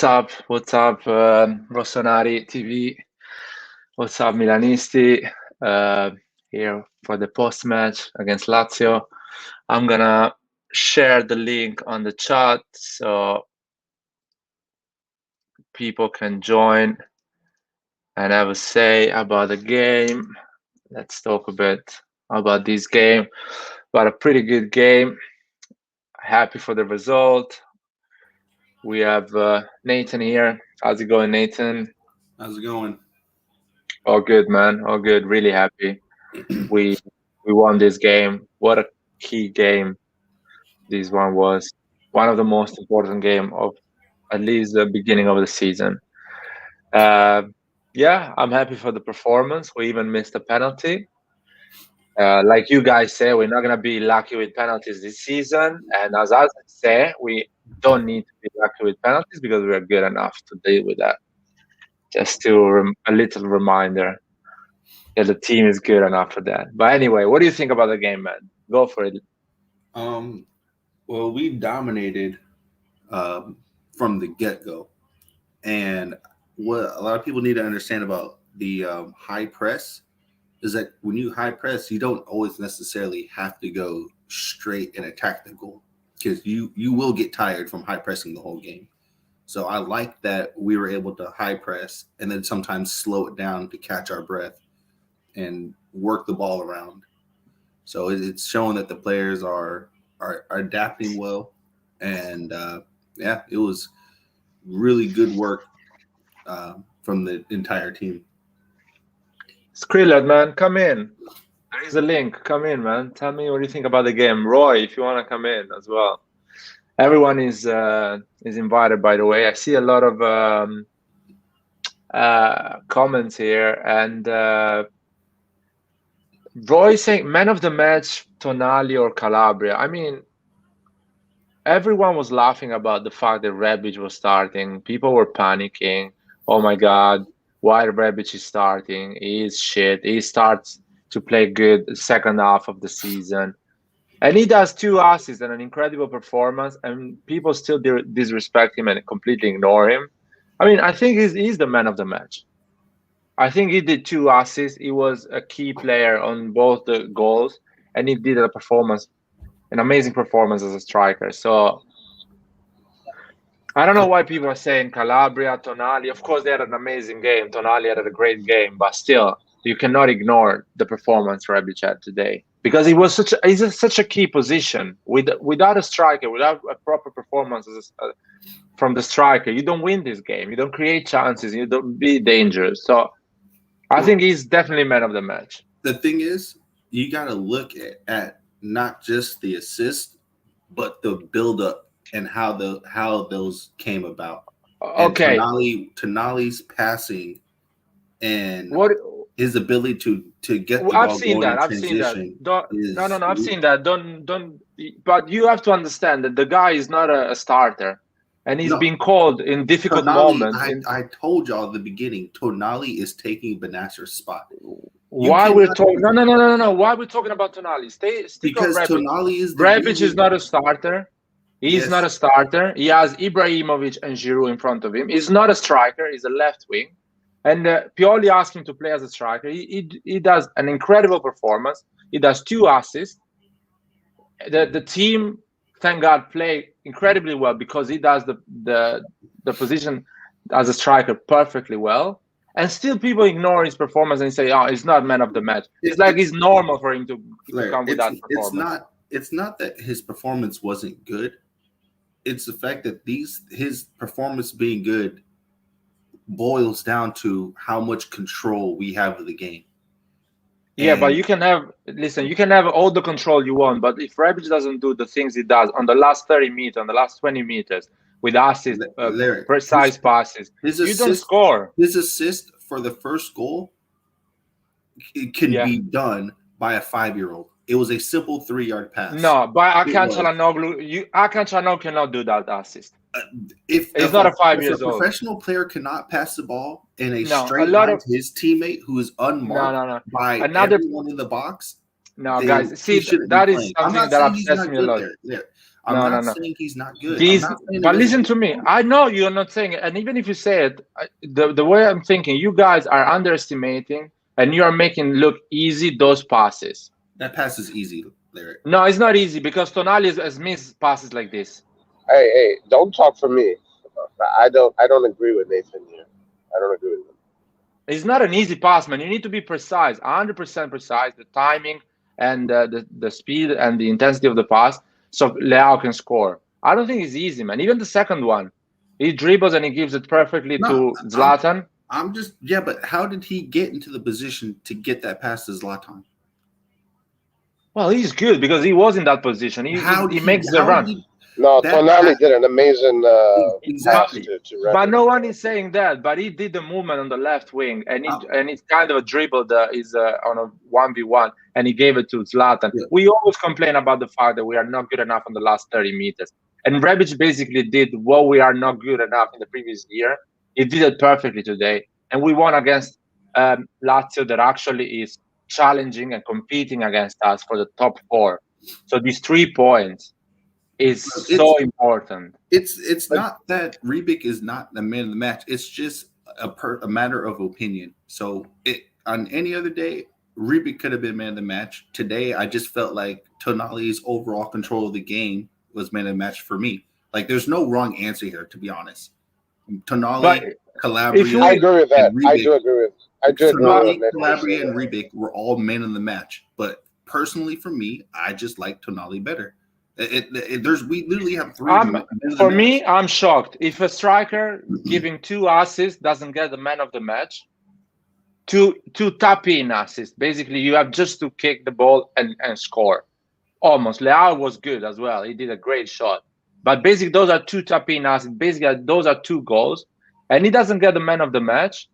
What's up? What's up, Rossonari TV? What's up, Milanisti? Uh, Here for the post match against Lazio. I'm gonna share the link on the chat so people can join and have a say about the game. Let's talk a bit about this game. But a pretty good game. Happy for the result. We have Nathan here. How's it going, Nathan? How's it going? All good, man. All good. Really happy. We won this game. What a key game this one was. One of the most important game of at least the beginning of the season. Yeah, I'm happy for the performance. We even missed a penalty. Like you guys say, we're not gonna be lucky with penalties this season. And as I say, we don't need to be lucky with penalties because we are good enough to deal with that. Just to a little reminder that the team is good enough for that. But anyway, what do you think about the game, man? Go for it. Well, we dominated from the get-go, and what a lot of people need to understand about the high press is that when you high press, you don't always necessarily have to go straight and attack the goal because you will get tired from high pressing the whole game. So I like that we were able to high press and then sometimes slow it down to catch our breath and work the ball around. So it's showing that the players are adapting well, and yeah, it was really good work from the entire team. Skrillard, man, come in. There is a link. Come in, man. Tell me what you think about the game. Roy, if you want to come in as well. Everyone is invited, by the way. I see a lot of comments here, and Roy saying man of the match, Tonali or Calabria. I mean, everyone was laughing about the fact that Rebic was starting. People were panicking. Oh my God, why Rebic is starting? He is shit. He starts to play good the second half of the season. And he does 2 assists and an incredible performance, and people still disrespect him and completely ignore him. I mean, I think he's the man of the match. I think he did 2 assists. He was a key player on both the goals, and he did an amazing performance as a striker. So I don't know why people are saying Calabria, Tonali. Of course, they had an amazing game. Tonali had a great game, but still, you cannot ignore the performance Rebic had today because it was such a key position. Without a striker, without a proper performance from the striker, you don't win this game. You don't create chances. You don't be dangerous. So I think he's definitely man of the match. The thing is, you got to look at not just the assist, but the build-up and how those came about. Okay. And Tonali's passing and his ability to get the I've ball seen going that. in I've seen that. transition. No. I've seen that. Don't. But you have to understand that the guy is not a starter, and he's being called in difficult moments. I told y'all at the beginning, Tonali is taking Benasser's spot. Why we're talking? No. Why we're talking about Tonali? Stick because on Rebic. Tonali is Rebic is not a starter. He's not a starter. He has Ibrahimovic and Giroud in front of him. He's not a striker. He's a left wing. And Pioli asked him to play as a striker. He does an incredible performance. He does 2 assists. The team, thank God, play incredibly well because he does the position as a striker perfectly well. And still people ignore his performance and say, oh, he's not man of the match. It's like it's normal for him to come with that performance. It's not that his performance wasn't good. It's the fact that his performance being good boils down to how much control we have of the game. Yeah, but you can have all the control you want, but if Rebic doesn't do the things he does on the last 30 meters, on the last 20 meters, with assists, precise passes, you don't score. His assist for the first goal can be done by a 5-year-old. It was a simple 3-yard pass. No, but Hakan Çalhanoğlu cannot do that assist. If not a 5 years old. If a professional player cannot pass the ball in a straight line to his teammate who is unmarked by everyone in the box, No, then guys, he see, shouldn't be that is playing. I'm something not that saying he's upsets not me a good lot. there. There. I'm No, no, not no. saying he's not good. I'm These, not saying he but doesn't listen get to me. points. I know you're not saying it, and even if you say it, the way I'm thinking, you guys are underestimating, and you are making look easy those passes. That pass is easy, Larry. No, it's not easy because Tonali has missed passes like this. Hey, don't talk for me. I don't agree with Nathan here. I don't agree with him. It's not an easy pass, man. You need to be precise, 100% precise, the timing and the speed and the intensity of the pass, so Leao can score. I don't think it's easy, man. Even the second one, he dribbles and he gives it perfectly No, to Zlatan. I'm just yeah, but how did he get into the position to get that pass to Zlatan? Well, he's good because he was in that position. He makes the How did run. he No, that Tonali did an amazing But pass exactly? to but Rebic. no one is saying that. But he did the movement on the left wing, and Uh, it's kind of a dribble that is on a 1v1, and he gave it to Zlatan. yeah. We always complain about the fact that we are not good enough on the last 30 meters, and Rebic basically did what we are not good enough in the previous year. He did it perfectly today, and we won against Lazio that actually is challenging and competing against us for the top four. So these 3 points is so It's important. it's not that Rebic is not the man of the match. It's just a matter of opinion. So on any other day, Rebic could have been man of the match. Today, I just felt like Tonali's overall control of the game was man of the match for me. Like, there's no wrong answer here, to be honest. But Tonali, if Calabria, I we agree with and that. Rebic. I do agree with but what Tonali, Nathan Calabria, said. and Rebic were all man of the match. But personally, for me, I just like Tonali better. There's we literally have three I'm men of the for match. me, I'm shocked. If a striker giving 2 assists doesn't get the man of the match, two tap in assists. Basically, you have just to kick the ball and score. Almost. Leao was good as well. He did a great shot. But basically, those are two tap in assists. Basically, those are 2 goals, and he doesn't get the man of the match.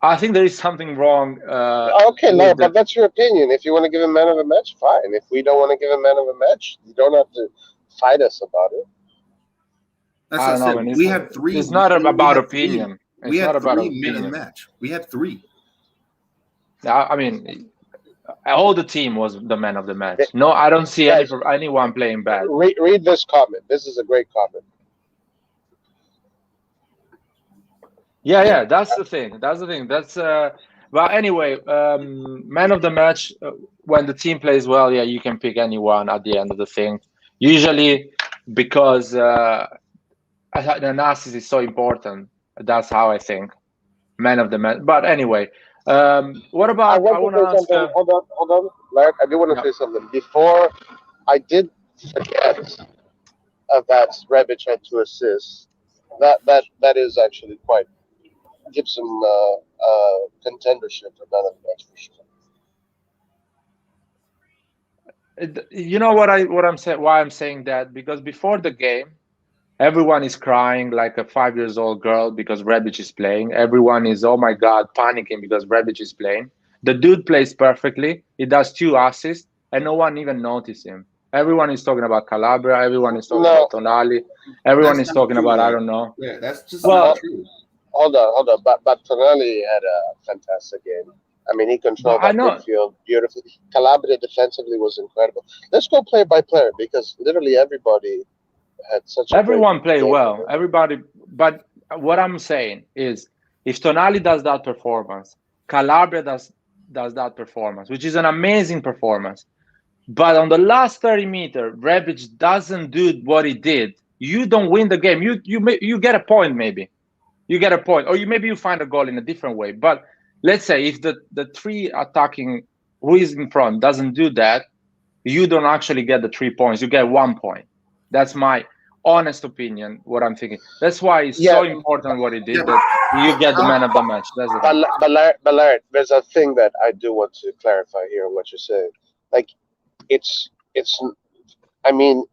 I think there is something wrong Okay, no, with the. but that's your opinion. If you want to give him man of the match, fine. If we don't want to give him man of the match, you don't have to fight us about it. That's I what I don't know, said. man. We had three. It's We not literally about had three. opinion. We It's not had about three men of the opinion. match. We had three. I mean, all the team was the man of the Eh, match. No, I don't see Guys, anyone playing bad. read this comment. This is a great comment. Yeah, Yeah. yeah, that's the thing. That's the thing. But anyway, man of the match when the team plays well, yeah, you can pick anyone at the end of the thing. Usually, because the analysis is so important. That's how I think. Man of the match. But anyway, what I about? I want to want to say ask. something. Hold on, Larry. I do want to Yeah, say something. Before I did forget that Rebic had 2 assists. That is actually quite gives him contendership for man of the match for sure. you know what I'm saying? Why I'm saying that? Because before the game, everyone is crying like a 5 years old girl because Rebic is playing. Everyone is, oh my God, panicking because Rebic is playing. The dude plays perfectly. He does 2 assists, and no one even noticed him. Everyone is talking about Calabria. Everyone is talking No, about Tonali. Everyone That's is not talking true, about, I though. don't know. Yeah, that's just not Well, true. hold on. But Tonali had a fantastic game. I mean, he but controlled I that know midfield beautifully. Calabria defensively was incredible. Let's go player by player because literally everybody had such a great everyone played game well. today. Everybody, but what I'm saying is, if Tonali does that performance, Calabria does that performance, which is an amazing performance. But on the last 30 meter, Rebic doesn't do what he did. You don't win the game. You get a point maybe. You get a point, or you find a goal in a different way. But let's say if the three attacking who is in front doesn't do that, you don't actually get the 3 points. You get 1 point. That's my honest opinion. What I'm thinking. That's why it's Yeah, so important what he Yeah, did that you get the how, man of the match. That's the thing. Larry, there's a thing that I do want to clarify here in what you're saying. Like, it's. I mean,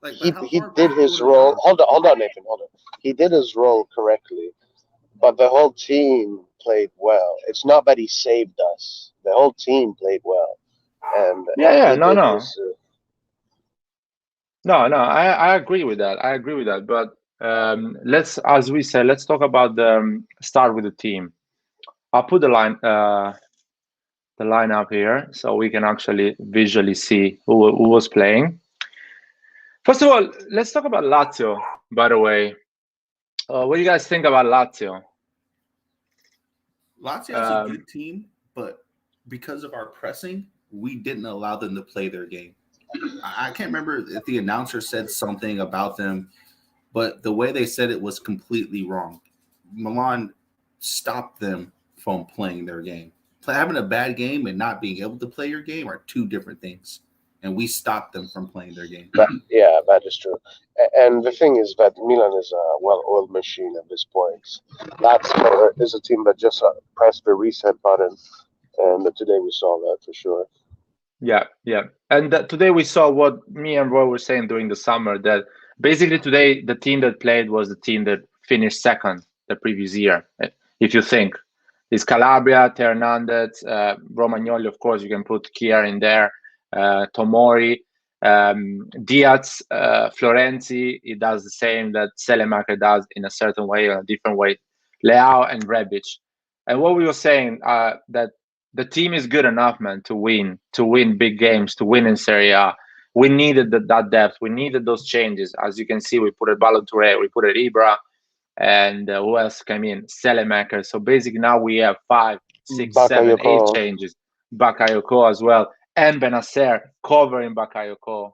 but how he far did back do you his want to role. go? Hold on, Nathan. Hold on. He did his role correctly, but the whole team played well. It's not that he saved us. The whole team played well, Yeah, and yeah, he no, did no. his. No, no, I agree with that. I agree with that. But let's, as we said, let's talk about the start with the team. I'll put the line. the lineup here so we can actually visually see who was playing. First of all, let's talk about Lazio. By the way, what do you guys think about Lazio? Lazio's a Um, good team, but because of our pressing, we didn't allow them to play their game. I can't remember if the announcer said something about them, but the way they said it was completely wrong. Milan stopped them from playing their game. Having a bad game and not being able to play your game are two different things, and we stopped them from playing their game. Yeah, that is true. And the thing is that Milan is a well-oiled machine at this point. Lazio is a team that just pressed the reset button, and today we saw that for sure. yeah, yeah. And today we saw what me and Roy were saying during the summer that basically today the team that played was the team that finished second the previous year. If you think it's Calabria, Hernandez, Romagnoli, of course, you can put Kier in there, Tomori, Diaz, Florenzi. It does the same that Selemaker does in a certain way or a different way. Leao and Rebic. And what we were saying that the team is good enough, man, to win big games, to win in Serie A. We needed that depth. We needed those changes. As you can see, we put a Ballotoure, we put a Ibra, and who else came in? Selemaker. So basically now we have 5, 6, 7, Bakayoko, 8 changes. Bakayoko as well, and Benacer covering Bakayoko.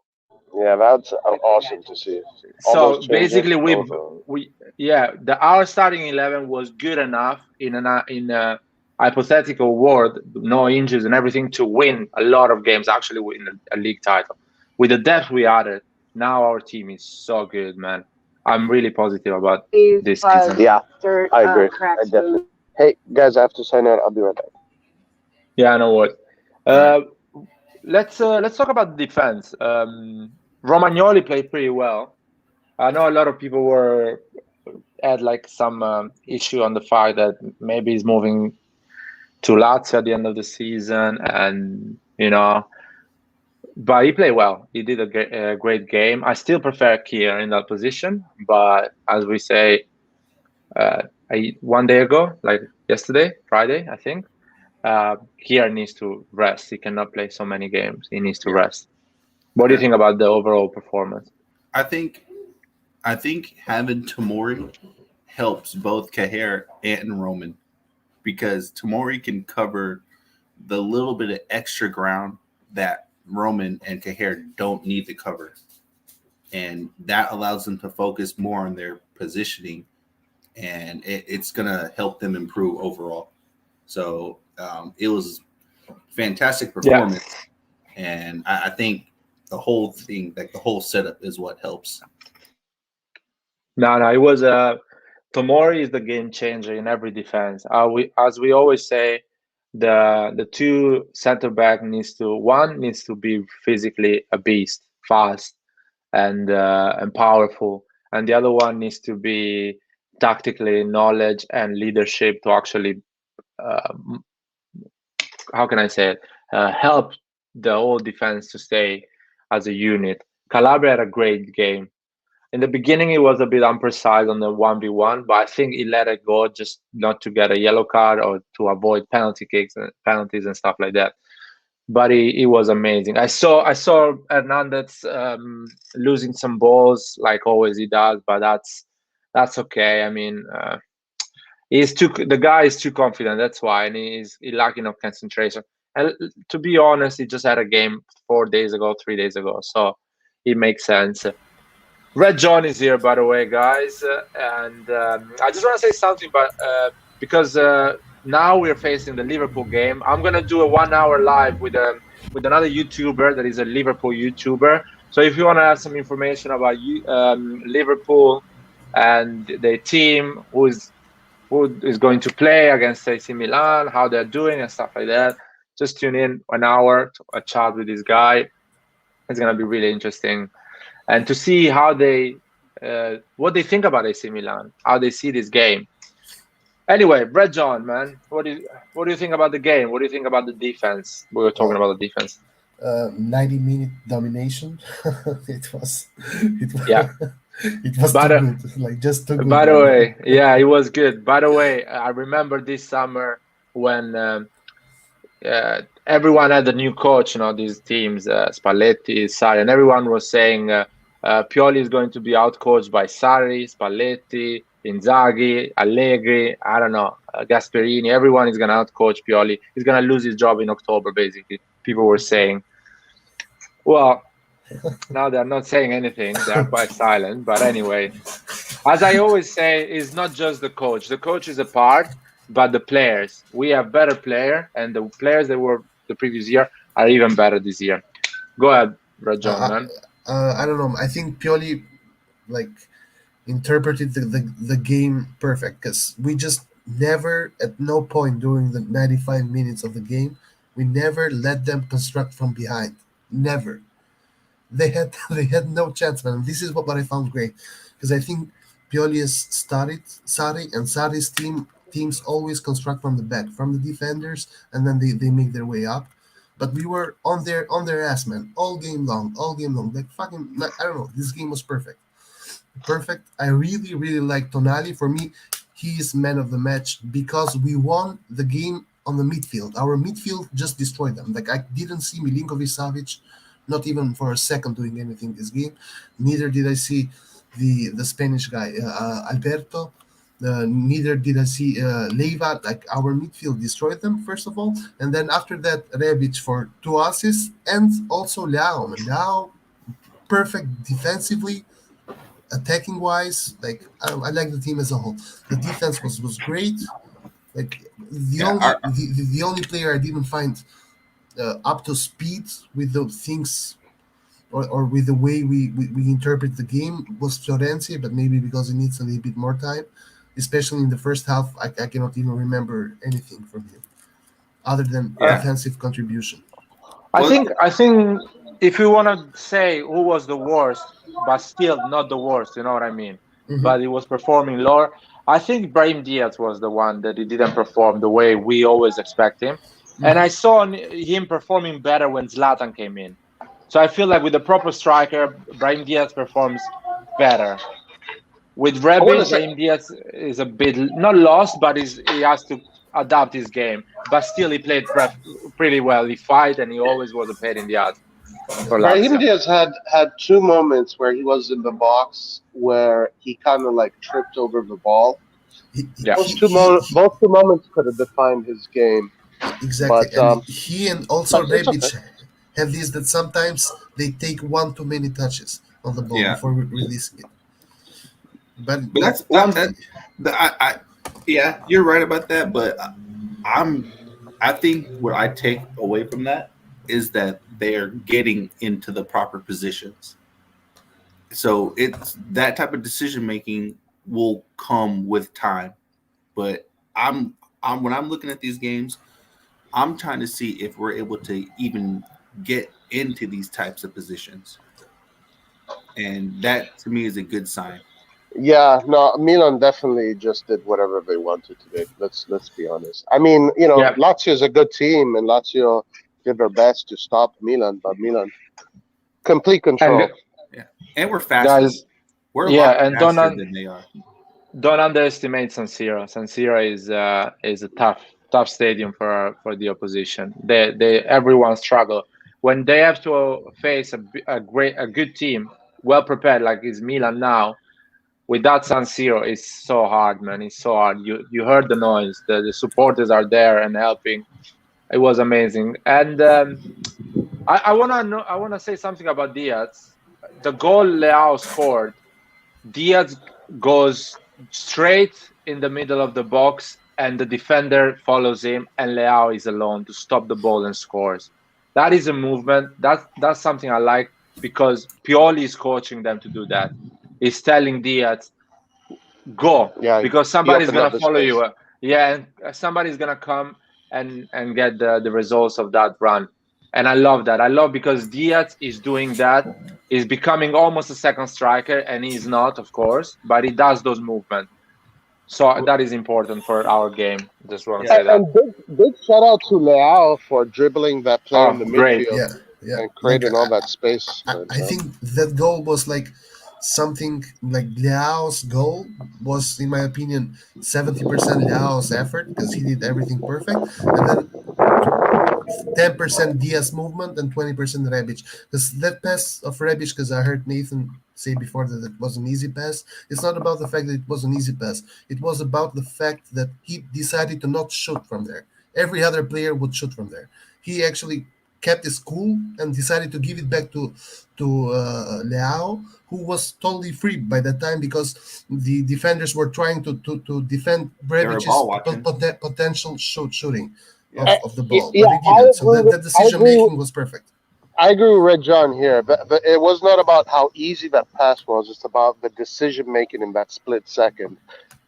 yeah, that's awesome to see. All those So changes, basically, both of them. our starting 11 was good enough in a hypothetical world, no injuries and everything, to win a lot of games. Actually, win a league title with the depth we added. Now our team is so good, man. I'm really positive about this season. Yeah, I agree. I definitely. Hey guys, I have to sign out. I'll be right back. Yeah, I know what. All right. Uh, let's talk about the defense. Romagnoli played pretty well. I know a lot of people were had like some issue on the fact that maybe he's moving to Lazio at the end of the season, and but he played well. He did a great game. I still prefer Kier in that position, but as we say, uh, 1 day ago, like yesterday, Friday, I think, Kier needs to rest. He cannot play so many games. He needs to Yeah. rest. What do you I, think about the overall performance? I think I think having Tamori helps both Caher and Roman because Tamori can cover the little bit of extra ground that Roman and Caher don't need to cover. And that allows them to focus more on their positioning, and it's going to help them improve overall. So it was fantastic Yeah, performance, and I think the whole thing, like the whole setup, is what helps. no, it was Tomori is the game changer in every defense. As we always say, the two center back one needs to be physically a beast, fast and powerful, and the other one needs to be tactically knowledge and leadership to actually uh, how can I say it, help the whole defense to stay as a unit. Calabria had a great game. In the beginning, he was a bit imprecise on the 1v1, but I think he let it go just not to get a yellow card or to avoid penalty kicks and penalties and stuff like that. But he was amazing. I saw Hernandez losing some balls like always he does, but that's okay. I mean, the guy is too confident. That's why, and he's lacking of concentration. And to be honest, he just had a game 4 days ago, 3 days ago, so it makes sense. Red John is here, by the way, guys, and I just want to say something, but because now we're facing the Liverpool game, I'm gonna do a 1 hour live with another YouTuber that is a Liverpool YouTuber. So if you want to have some information about Liverpool and the team, who is going to play against AC Milan, how they're doing, and stuff like that, just tune in 1 hour to a chat with this guy. It's gonna be really interesting and to see how what they think about AC Milan, how they see this game. Anyway, Brett John, man, what do you think about the game? What do you think about the defense? We were talking Well, about the defense. 90-minute domination. It was Yeah. it was By too the good, like just too good, by the man. way, yeah, it was good. By the way, I remember this summer when everyone had a new coach, these teams, Spalletti, Sarri, and everyone was saying Pioli is going to be outcoached by Sarri, Spalletti, Inzaghi, Allegri, I don't know, Gasperini. Everyone is going to outcoach Pioli. He's going to lose his job in October, basically. People were saying. Well, now they're not saying anything. They are quite silent. But anyway, as I always say, it's not just the coach. The coach is a part, but the players. We have better player, and the players that were the previous year are even better this year. Go ahead, Rajon, Uh, man. I don't know. I think Pioli like interpreted the game perfect because we just never, at no point during the 95 minutes of the game, we never let them construct from behind. Never. They had they had no chance, man. This is what I found great because I think Pioli has studied Sari, and Sari's teams always construct from the back, from the defenders, and then they make their way up. But we were on their ass, man, all game long. Like fucking, like, I don't know. This game was perfect, perfect. I really really like Tonali. For me, he is man of the match because we won the game on the midfield. Our midfield just destroyed them. Like I didn't see Milinkovic Savic not even for a second doing anything this game. Neither did I see the Spanish guy Alberto. Neither did I see Leiva. Like our midfield destroyed them first of all, and then after that Rebic for two assists and also Leao. And Leao perfect defensively, attacking wise. Like I like the team as a whole. The defense was great. Like the Yeah, only the only player I didn't find up to speed with the things or with the way we interpret the game was Florenzi, but maybe because he needs a little bit more time, especially in the first half. I cannot even remember anything from him other than Uh, yeah. defensive contribution. I Well, think I think if you want to say who was the worst, but still not the worst, you know what I mean? Hmm. But he was performing lower. I think Brahim Diaz was the one that he didn't perform the way we always expect him. And I Hmm. saw him performing better when Zlatan came in. So I feel like with a proper striker, Brahim Diaz performs better. With I want to Rebic, say, Brahim Diaz is a bit not lost, but he has to adapt his game. But still, he played pretty well. He fight and he always was a pain in the ass for Brahim Lazio. Diaz had two moments where he was in the box where he kind of like tripped over the ball. He, Yeah, Those those two moments could have defined his game, exactly, but and he and also it's okay. Rebic have this that sometimes they take one too many touches on the ball yeah, before releasing it. But but like that's one, yeah, you're right about that. But I'm I think what I take away from that is that they're getting into the proper positions. So it's that type of decision making will come with time. But I'm when I'm looking at these games, I'm trying to see if we're able to even get into these types of positions, and that to me is a good sign. Yeah, no, Milan definitely just did whatever they wanted today. Let's be honest. I mean, yeah, Lazio is a good team, and Lazio did their best to stop Milan, but Milan complete and control. Yeah, and we're faster. guys, We're a yeah, lot and faster than they are. don't underestimate San Siro. San Siro is a tough stadium for the opposition. They everyone struggle when they have to face a good team, well prepared like is Milan now. With that San Siro, it's so hard, man. It's so hard. You heard the noise. The supporters are there and helping. It was amazing. And I wanna say something about Diaz. The goal Leao scored, Diaz goes straight in the middle of the box, and the defender follows him, and Leao is alone to stop the ball and scores. That is a movement. That's something I like because Pioli is coaching them to do that. He's telling Diaz, go, Yeah, because he somebody's opened gonna up the follow you. space. Yeah, and somebody's gonna come and get the results of that run. And I love that. I love because Diaz is doing that. He's becoming almost a second striker, and he's not, of course, but he does those movements. So that is important for our game. Just want to Yeah, say that. And big shout out to Leao for dribbling that player in Oh, the great. midfield yeah, yeah. and Like creating all that space I, for I himself. think that goal was like something like Leao's goal was, in my opinion, 70% Leao's effort because he did everything perfect, and then 10% Diaz movement and 20% Rebic. Because that pass of Rebic, because I heard Nathan say before that it was an easy pass. It's not about the fact that it was an easy pass. It was about the fact that he decided to not shoot from there. Every other player would shoot from there. He actually kept his cool and decided to give it back to Leao, who was totally free by that time because the defenders were trying to defend They were Brevic's ball watching. potential shooting Yeah. of the ball, but Yeah, he I didn't. So agree. that I decision agree. making was perfect. I agree with Red John here, but it was not about how easy that pass was. It's about the decision making in that split second.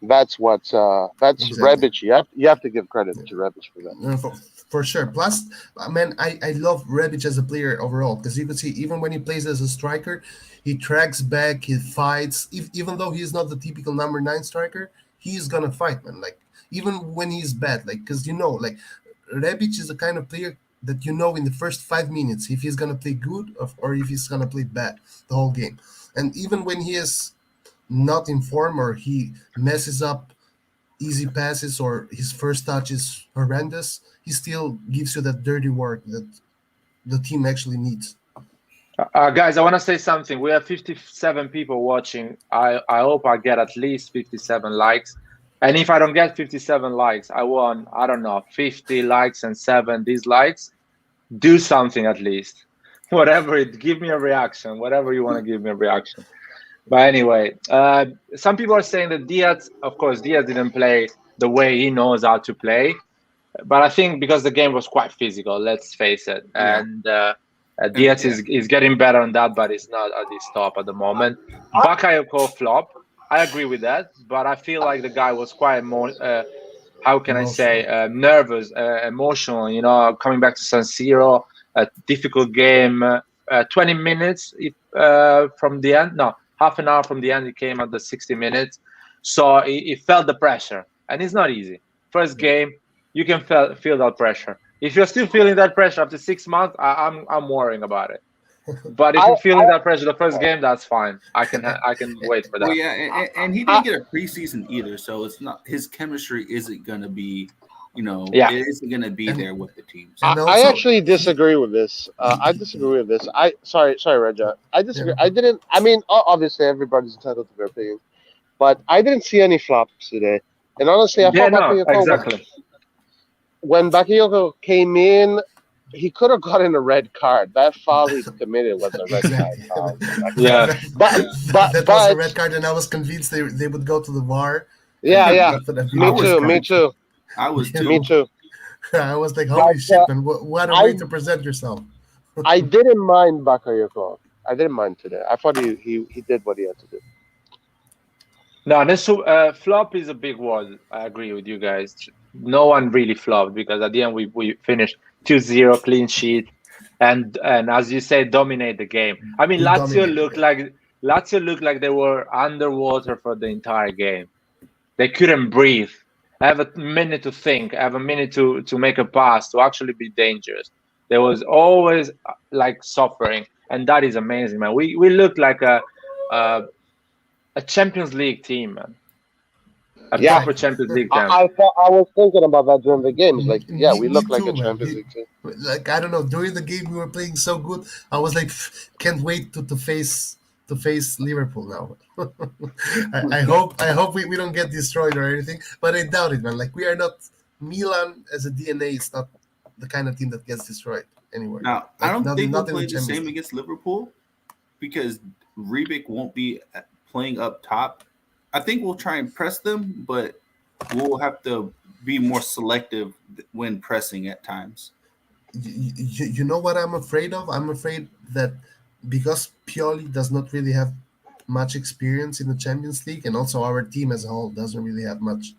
That's Exactly. Rebic. You have to give credit to Rebic for that. For sure. Plus, man, I love Rebic as a player overall because you could see even when he plays as a striker, he tracks back, he fights. Even though he's not the typical number 9 striker, he's gonna fight, man. Like even when he's bad, like because like Rebic is the kind of player that you know in the first 5 minutes if he's gonna play good or if he's gonna play bad the whole game. And even when he is not in form or he messes up easy passes or his first touch is horrendous, he still gives you that dirty work that the team actually needs. Guys, I want to say something. We have 57 people watching. I hope I get at least 57 likes. And if I don't get 57 likes, I want, I don't know, 50 likes and 7 dislikes. Do something at least. Whatever it, give me a reaction. Whatever you want to give me a reaction. But anyway, some people are saying that Diaz, of course, Diaz didn't play the way he knows how to play. But I think because the game was quite physical, let's face it. Yeah. And And Diaz is getting better on that, but it's not at his top at the moment. Bakayoko flop. I agree with that, but I feel like the guy was quite more, how can I say, Emotional. nervous, emotional. You know, coming back to San Siro, a difficult game. 20 minutes from the end. No, half an hour from the end. He came at the 60 minutes, so he felt the pressure, and it's not easy. First game, you can feel that pressure. If you're still feeling that pressure after 6 months, I'm worrying about it. But if I, you're feeling that pressure the first game, that's fine. I can wait for well, that. yeah, and he I, didn't get a preseason either, so it's not his chemistry isn't gonna be, Yeah. it isn't gonna be And there with the team. So and I also actually he disagree with this. I disagree with this. Sorry, Regia. I yeah, disagree. no I problem. didn't. I mean, obviously everybody's entitled to their opinion, but I didn't see any flops today. And honestly, I thought Yeah, no, Bakayoko exactly. when Bakayoko came in, he could have gotten a red card. That foul he committed was a red card Exactly. foul. Yeah. But That was the but red card, and I was convinced they would go to the VAR, yeah, and yeah. that would have been I Me the was red too. Me card. too. too. I was Me too. too. I was like, But holy shit, man! What a way I to present yourself. I didn't mind Bakayoko. I didn't mind today. I thought he did what he had to do. No, this flop is a big word. I agree with you guys. No one really flopped because at the end we finished 2-0 clean sheet, and as you say, dominate the game. I mean, We dominated the game. Lazio looked like they were underwater for the entire game. They couldn't breathe. Have a minute to think. Have a minute to make a pass to actually be dangerous. There was always like suffering, and that is amazing, man. We looked like a a Champions League team, man. A Yeah, proper Exactly. Champions League team. I thought I was thinking about that during the games. Like, yeah, we Me look like too, a man. Champions League team. Like I don't know. During the game, we were playing so good. I was like, can't wait to face Liverpool now. I hope we don't get destroyed or anything, but I doubt it, man. Like we are not Milan as a DNA. It's not the kind of team that gets destroyed anywhere. Now, I Like don't not think we'll not in the play the Champions same League. against Liverpool because Rebic won't be playing up top. I think we'll try and press them, but we'll have to be more selective when pressing at times. You know what I'm afraid of? I'm afraid that because Pioli does not really have much experience in the Champions League, and also our team as a whole doesn't really have much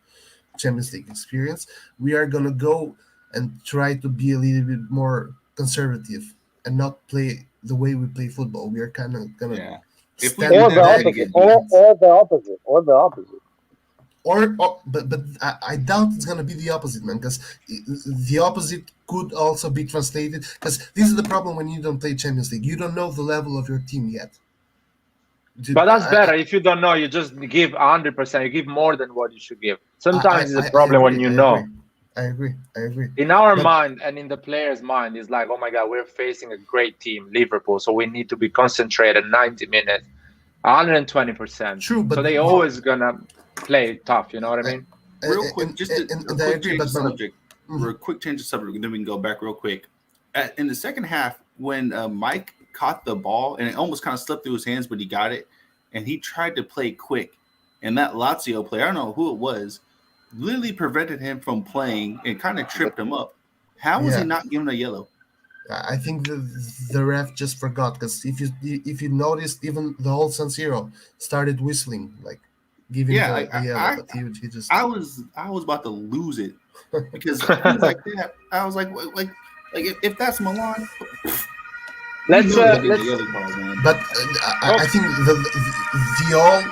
Champions League experience, we are gonna go and try to be a little bit more conservative and not play the way we play football. We are kind of gonna Yeah. If we do stand Or the that, we're back, gonna opposite. get beat. Or the opposite. Or the opposite. but I doubt it's gonna be the opposite, man. Because the opposite could also be translated. Because this is the problem when you don't play Champions League. You don't know the level of your team yet. But Dude, that's better. If you don't know, you just give 100%. You give more than what you should give. I, Sometimes it's a I problem when agree. you I agree. know. I agree. I agree. In our But mind and in the player's mind, it's like, oh my God, we're facing a great team, Liverpool, so we need to be concentrated 90 minutes, 120%. true, So but they always gonna play tough. You know what I uh, mean? Real quick, just a and I quick agree. change of But subject. Real quick change of subject, and then we can go back real quick. In the second half, when Mike caught the ball and it almost kind of slipped through his hands, but he got it, and he tried to play quick, and that Lazio player, I don't know who it was, literally prevented him from playing and kind of tripped him up. How was he yeah, not given a yellow? I think the ref just forgot because if you noticed, even the whole San Siro started whistling, like giving Yeah, the yellow, but he just I was about to lose it because things like that. I was like if that's Milan, you let's know they're getting a let's. yellow card, man. But Oh, I think the all.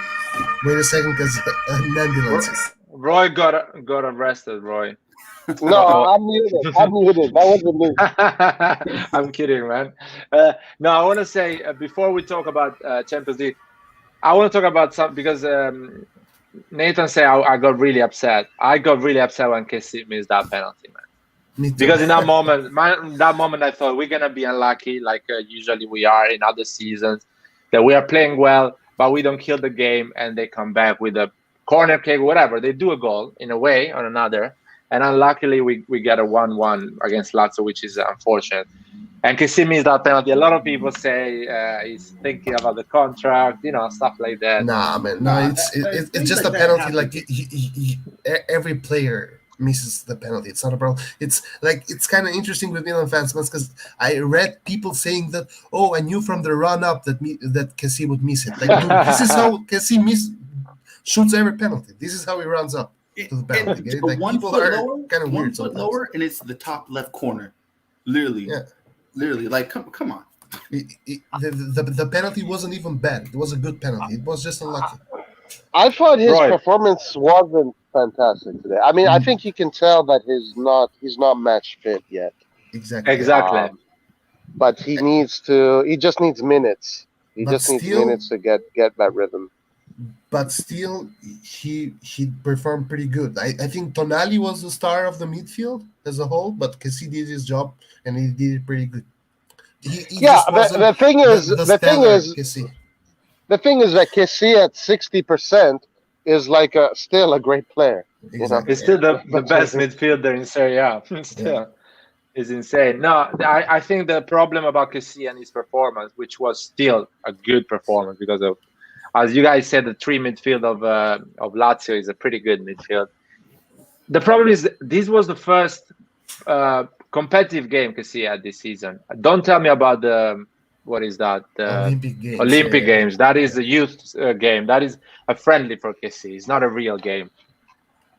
Wait a second, because an ambulance is. Roy got arrested. Roy. No, Uh I'm muted. I'm muted. That wasn't me. oh. I'm kidding, man. No, I want to say before we talk about Champions League, I want to talk about some because Nathan said I got really upset. I got really upset when KC missed that penalty, man. Me too. Because in that moment, I thought we're gonna be unlucky, like usually we are in other seasons, that we are playing well, but we don't kill the game, and they come back with a corner kick, whatever. They do a goal in a way or another, and unluckily we get a 1-1 against Lazio, which is unfortunate. And Kissimmee is that penalty. A lot of people say he's thinking about the contract, stuff like that. Nah, man. No, Nah, it's things just like a that penalty. happen. Like every player misses the penalty. It's not a problem. It's like it's kind of interesting with Milan fans, because I read people saying that, oh, I knew from the run up that Kessie would miss it. Like, dude, this is how Kessie shoots every penalty. This is how he runs up to the penalty. And Okay? Like one people foot are lower, kind of one weird foot sometimes. lower, and it's the top left corner. Literally, Yeah. literally. Like, come on. The penalty wasn't even bad. It was a good penalty. It was just unlucky. I thought his Roy, performance wasn't fantastic today. I mean, I think you can tell that he's not match fit yet. Exactly. Yeah. exactly. But he just needs minutes. He But just needs still, minutes to get that rhythm. he performed pretty good. I think Tonali was the star of the midfield as a whole, but Kessie did his job and he did it pretty good. He Yeah, just the, wasn't the thing is the the thing stellar is Kessie. the thing is that Kessie at 60% is like still a great player. You know. He's Exactly. still Yeah. the best midfielder in Serie A. Yeah. Still, is insane. No, I think the problem about Kessie and his performance, which was still a good performance because of, as you guys said, the three midfield of Lazio is a pretty good midfield. The problem is this was the first competitive game Kessie had this season. Don't tell me about the what is that Olympic Games. Yeah, Olympic yeah, Games. That is yeah. a youth game. That is a friendly for Kessie. It's not a real game.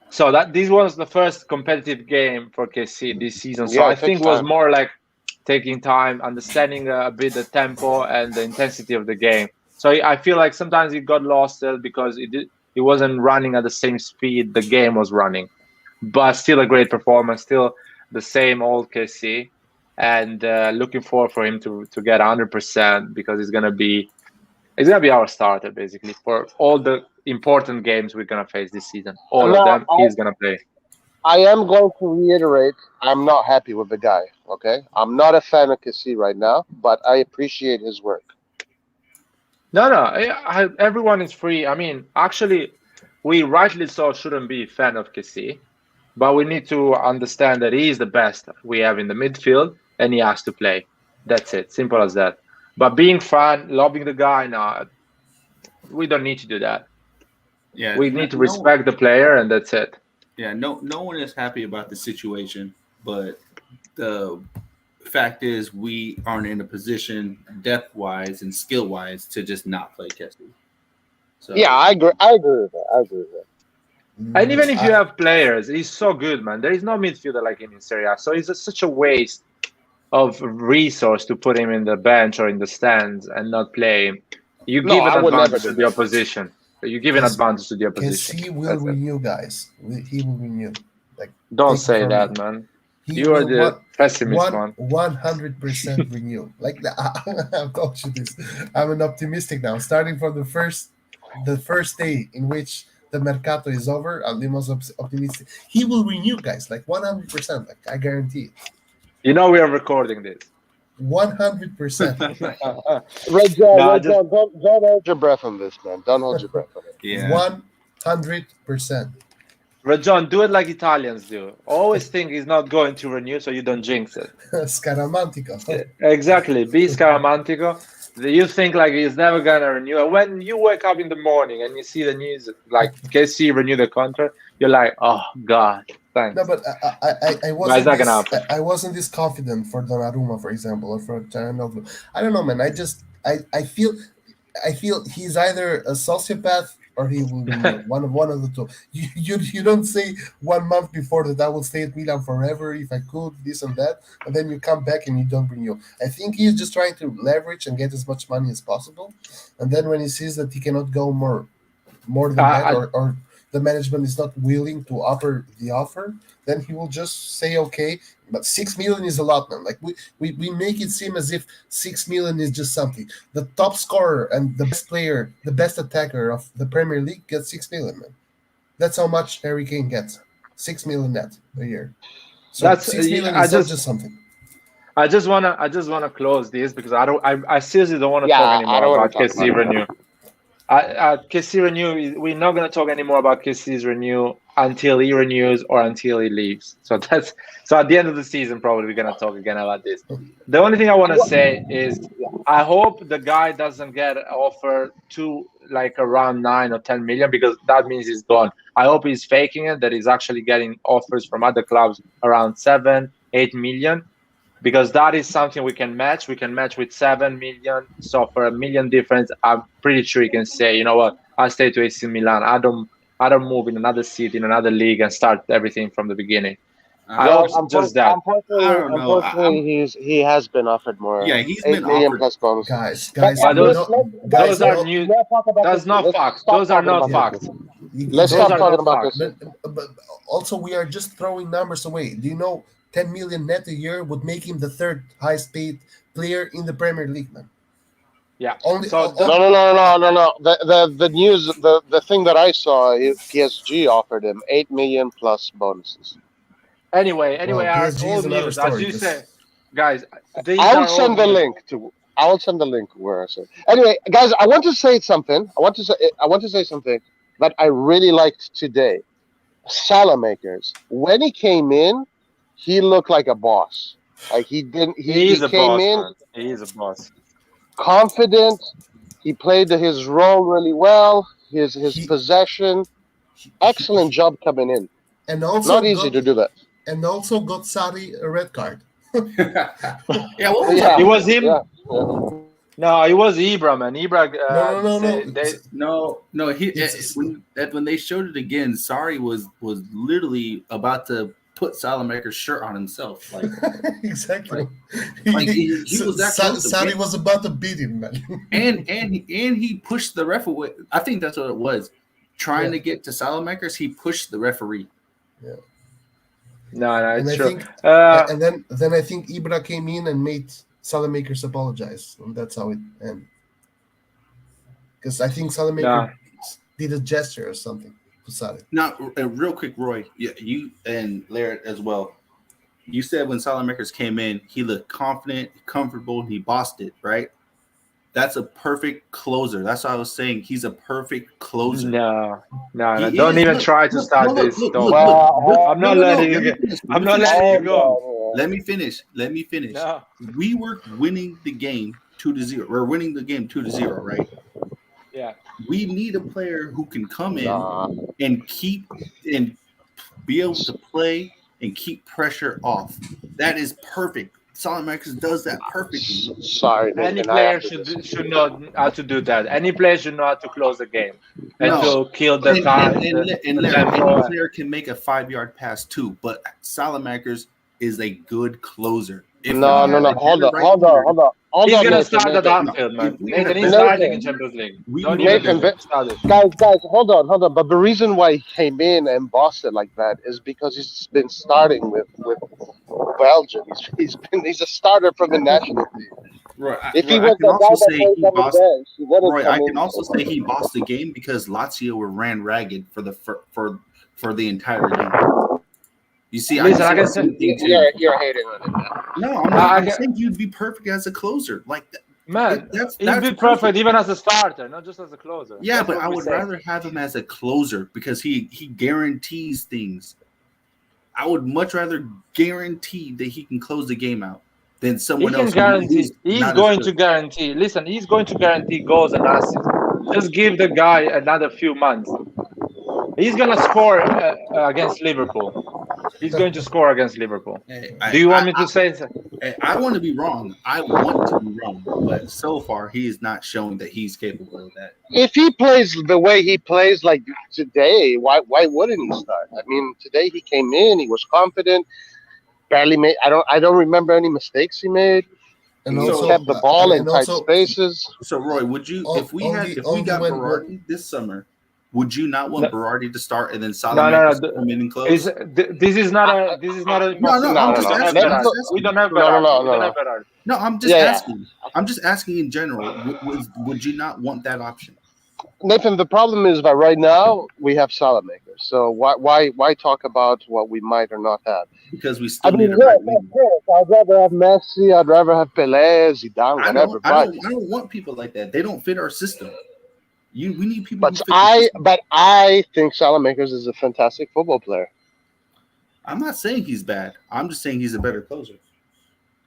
So that this was the first competitive game for KC this season. So Yeah, I it takes think it was time. more like taking time, understanding a bit the tempo and the intensity of the game. So I feel like sometimes it got lost because it wasn't running at the same speed the game was running. But still a great performance, still the same old KC, and looking forward for him to get 100% because it's gonna be our starter basically for all the important games we're gonna face this season. All of Now, them, he's gonna play. I am going to reiterate, I'm not happy with the guy. Okay, I'm not a fan of Kessie right now, but I appreciate his work. No, no, everyone is free. I mean, actually, we rightly so shouldn't be a fan of Kessie, but we need to understand that he is the best we have in the midfield, and he has to play. That's it, simple as that. But being fan, loving the guy, no, we don't need to do that. Yeah, We need to respect the player, and that's it. no one is happy about the situation, but the fact is we aren't in a position depth wise and skill wise to just not play Kessie. So Yeah, I agree. I agree with that. I agree with that. And even if you I, have players, he's so good, man. There is no midfielder like him in Serie A. So it's such a waste of resource to put him in the bench or in the stands and not play him. You No, give an I would never advantage do to the that. opposition. You give an Kes- advantage to the opposition. Kessie will That's it. renew, guys. He will renew. Like, Don't take it say from me. that, man. He You are will the pessimist one. 100% renew. Like I've told you this. I'm an optimistic now. Starting from the first day in which the mercato is over. I'm the most optimistic. He will renew, guys, like 100%. Like I guarantee it. You know we are recording this. 100%. Red No, John, I Red just John, don't hold your breath on this, man. Don't hold your breath on it. Yeah. 100%. Rajon, do it like Italians do. Always think he's not going to renew, so you don't jinx it. Scaramantico. Exactly. Be scaramantico. You think like he's never gonna renew. And when you wake up in the morning and you see the news like KC renew the contract, you're like, oh God, thanks. No, but I But it's wasn't not gonna this happen. I wasn't this confident for Donnarumma, for example, or for Gianluca. I don't know, man. I feel he's either a sociopath or he will renew. One of the two. You don't say 1 month before that I will stay at Milan forever if I could, this and that, and then you come back and you don't renew. I think he's just trying to leverage and get as much money as possible, and then when he sees that he cannot go more than that, I, or the management is not willing to offer the offer, then he will just say okay. But 6 million is a lot, man. Like we make it seem as if 6 million is just something. The top scorer and the best player, the best attacker of the Premier League gets 6 million, man. That's how much Harry Kane gets. 6 million net a year. So that's 6 million I is not just just something. I just wanna close this because I seriously don't want to Yeah, talk I anymore don't want about to talk about KC it. renew. KC renew. We're not gonna talk anymore about KC's renew until he renews or until he leaves. So at the end of the season, probably we're gonna talk again about this. The only thing I want to say is I hope the guy doesn't get offered to like around 9 or 10 million because that means he's gone. I hope he's faking it, that he's actually getting offers from other clubs around 7, 8 million because that is something we can match. We can match with 7 million. So for a million difference, I'm pretty sure you can say, you know what, I stay to AC Milan. I don't move in another city, in another league and start everything from the beginning. I I, hope Well, just that. I unfortunately, don't know. he has been offered more. Yeah, he's been 8 million offered. plus bonuses. Guys, But Let's those guys those are let's new. not talk about That's this. not Let's facts. stop Those are talking not about this. yeah, facts. Let's Those stop are talking not about this. facts. but also we are just throwing numbers away. Do you know 10 million net a year would make him the third highest paid player in the Premier League, man? Yeah. Only, So No, no, no, no, no, no. The news, the thing that I saw, PSG offered him 8 million plus bonuses. anyway, well, are PSG is old another news. As story you because say, guys, I these will are old send the news. link to. I will send the link where I said. Anyway, guys, I want to say something. I want to say something that I really liked today. Salamakers. When he came in, he looked like a boss. Like he didn't. He He is a came boss, in man. He is a boss. confident. He played his role really well. His he, possession. Excellent he job coming in. and Not also easy got to do that. Sari a red card. Yeah, what was that? It Yeah, was him. yeah, yeah. No, it was Ibra, man. Ibra. No, no, no, no. They No. It's When they showed it again, Sari was literally about to put Salamaker's shirt on himself. exactly. Like he was that close to Sari win. was about to beat him, man. And he pushed the ref away. I think that's what it was. Trying Yeah, to get to Salamakers, he pushed the referee. yeah. no, And it's I true. think, Uh, and then I think Ibra came in and made Salamakers apologize, and that's how it ended. Because I think no. Salamaker did a gesture or something to Sari. Now, real quick, Roy, you and Laird as well. You said when Salamakers came in, he looked confident, comfortable, and he bossed it, right? That's a perfect closer. That's what I was saying. He's a perfect closer. No, no, no. He Don't is. even Look, try to look, no, start look, this. look, Don't. look, look, look. Well, I'm No, not no, no. letting you Let me get. finish. Let I'm me not finish. letting you hold go. on. Let me finish. Let me finish. No. We were winning the game 2-0. We're winning the game 2-0, right? Yeah. We need a player who can come in Nah. and keep and be able to play and keep pressure off. That is perfect. Salamakers does that perfectly. Sorry, Any Nathan. I have player to should disagree. know how to do that. Any player should know how to close the game and No, to kill the and time, the Larry, any tempo. player can make a 5 yard pass too, but Salamakers is a good closer. If we No, no, had no. a Hold better on, right hold on, winger, hold on, hold He's on, gonna Nathan, start at Nathan, no, Anfield, if man. we had a Nathan, he's better starting right in Nathan, winger, Champions League. we Don't would even have Nathan. been get started. Guys, hold on. But the reason why he came in and bossed it like that is because he's been starting with Belgium. He's a starter from the national team. If he Roy, I was can the guy also that say plays he on the bossed. bench, he wouldn't Roy, come I can in. also say he bossed the game because Lazio were ran ragged for the entire game. You see, I can Listen, I say the can say, same thing too. You're hating on him now. No, I'm not. I I'm can, saying you'd be perfect as a closer. Like that, man, he'd that's be perfect perfect. even as a starter, not just as a closer. Yeah, That's but what I we would say. rather have him as a closer because he guarantees things. I would much rather guarantee that he can close the game out than He someone can else guarantee. who's He's not as going good. to guarantee. Listen, he's going to guarantee goals and assists. Just give the guy another few months. He's gonna score against Liverpool. He's going to score against Liverpool. Hey, Do you want me to say so? I want to be wrong. I want to be wrong, but so far he is not showing that he's capable of that. If he plays the way he plays like today, why wouldn't he start? I mean, today he came in, he was confident, barely made. I don't remember any mistakes he made. and He So, also kept the ball in and tight also spaces. so Roy, would you only if we only got when Berardi this summer, would you not want No, Berardi to start and then no, no. Salamakers no. to come in and Is close? this is not I, a No, no, possibility? I'm no, no, We just no. don't have asking. Let's I'm go. just Berardi. We asking. don't have No, no, Berardi. no, We no, don't no. have Berardi. No, I'm just Yeah, yeah. asking. I'm just asking in general. Would you not want that option? Nathan, the problem is that right now we have Salamakers. So why talk about what we might or not have? Because we I still need mean, a yes, right of winger. course. I'd rather have Messi. I'd rather have Pelé, Zidane, I know. whatever. But I don't want people like that. They don't fit our system. We need people who but fit the I system. but I think Salamakers is a fantastic football player. I'm not saying he's bad. I'm just saying he's a better closer.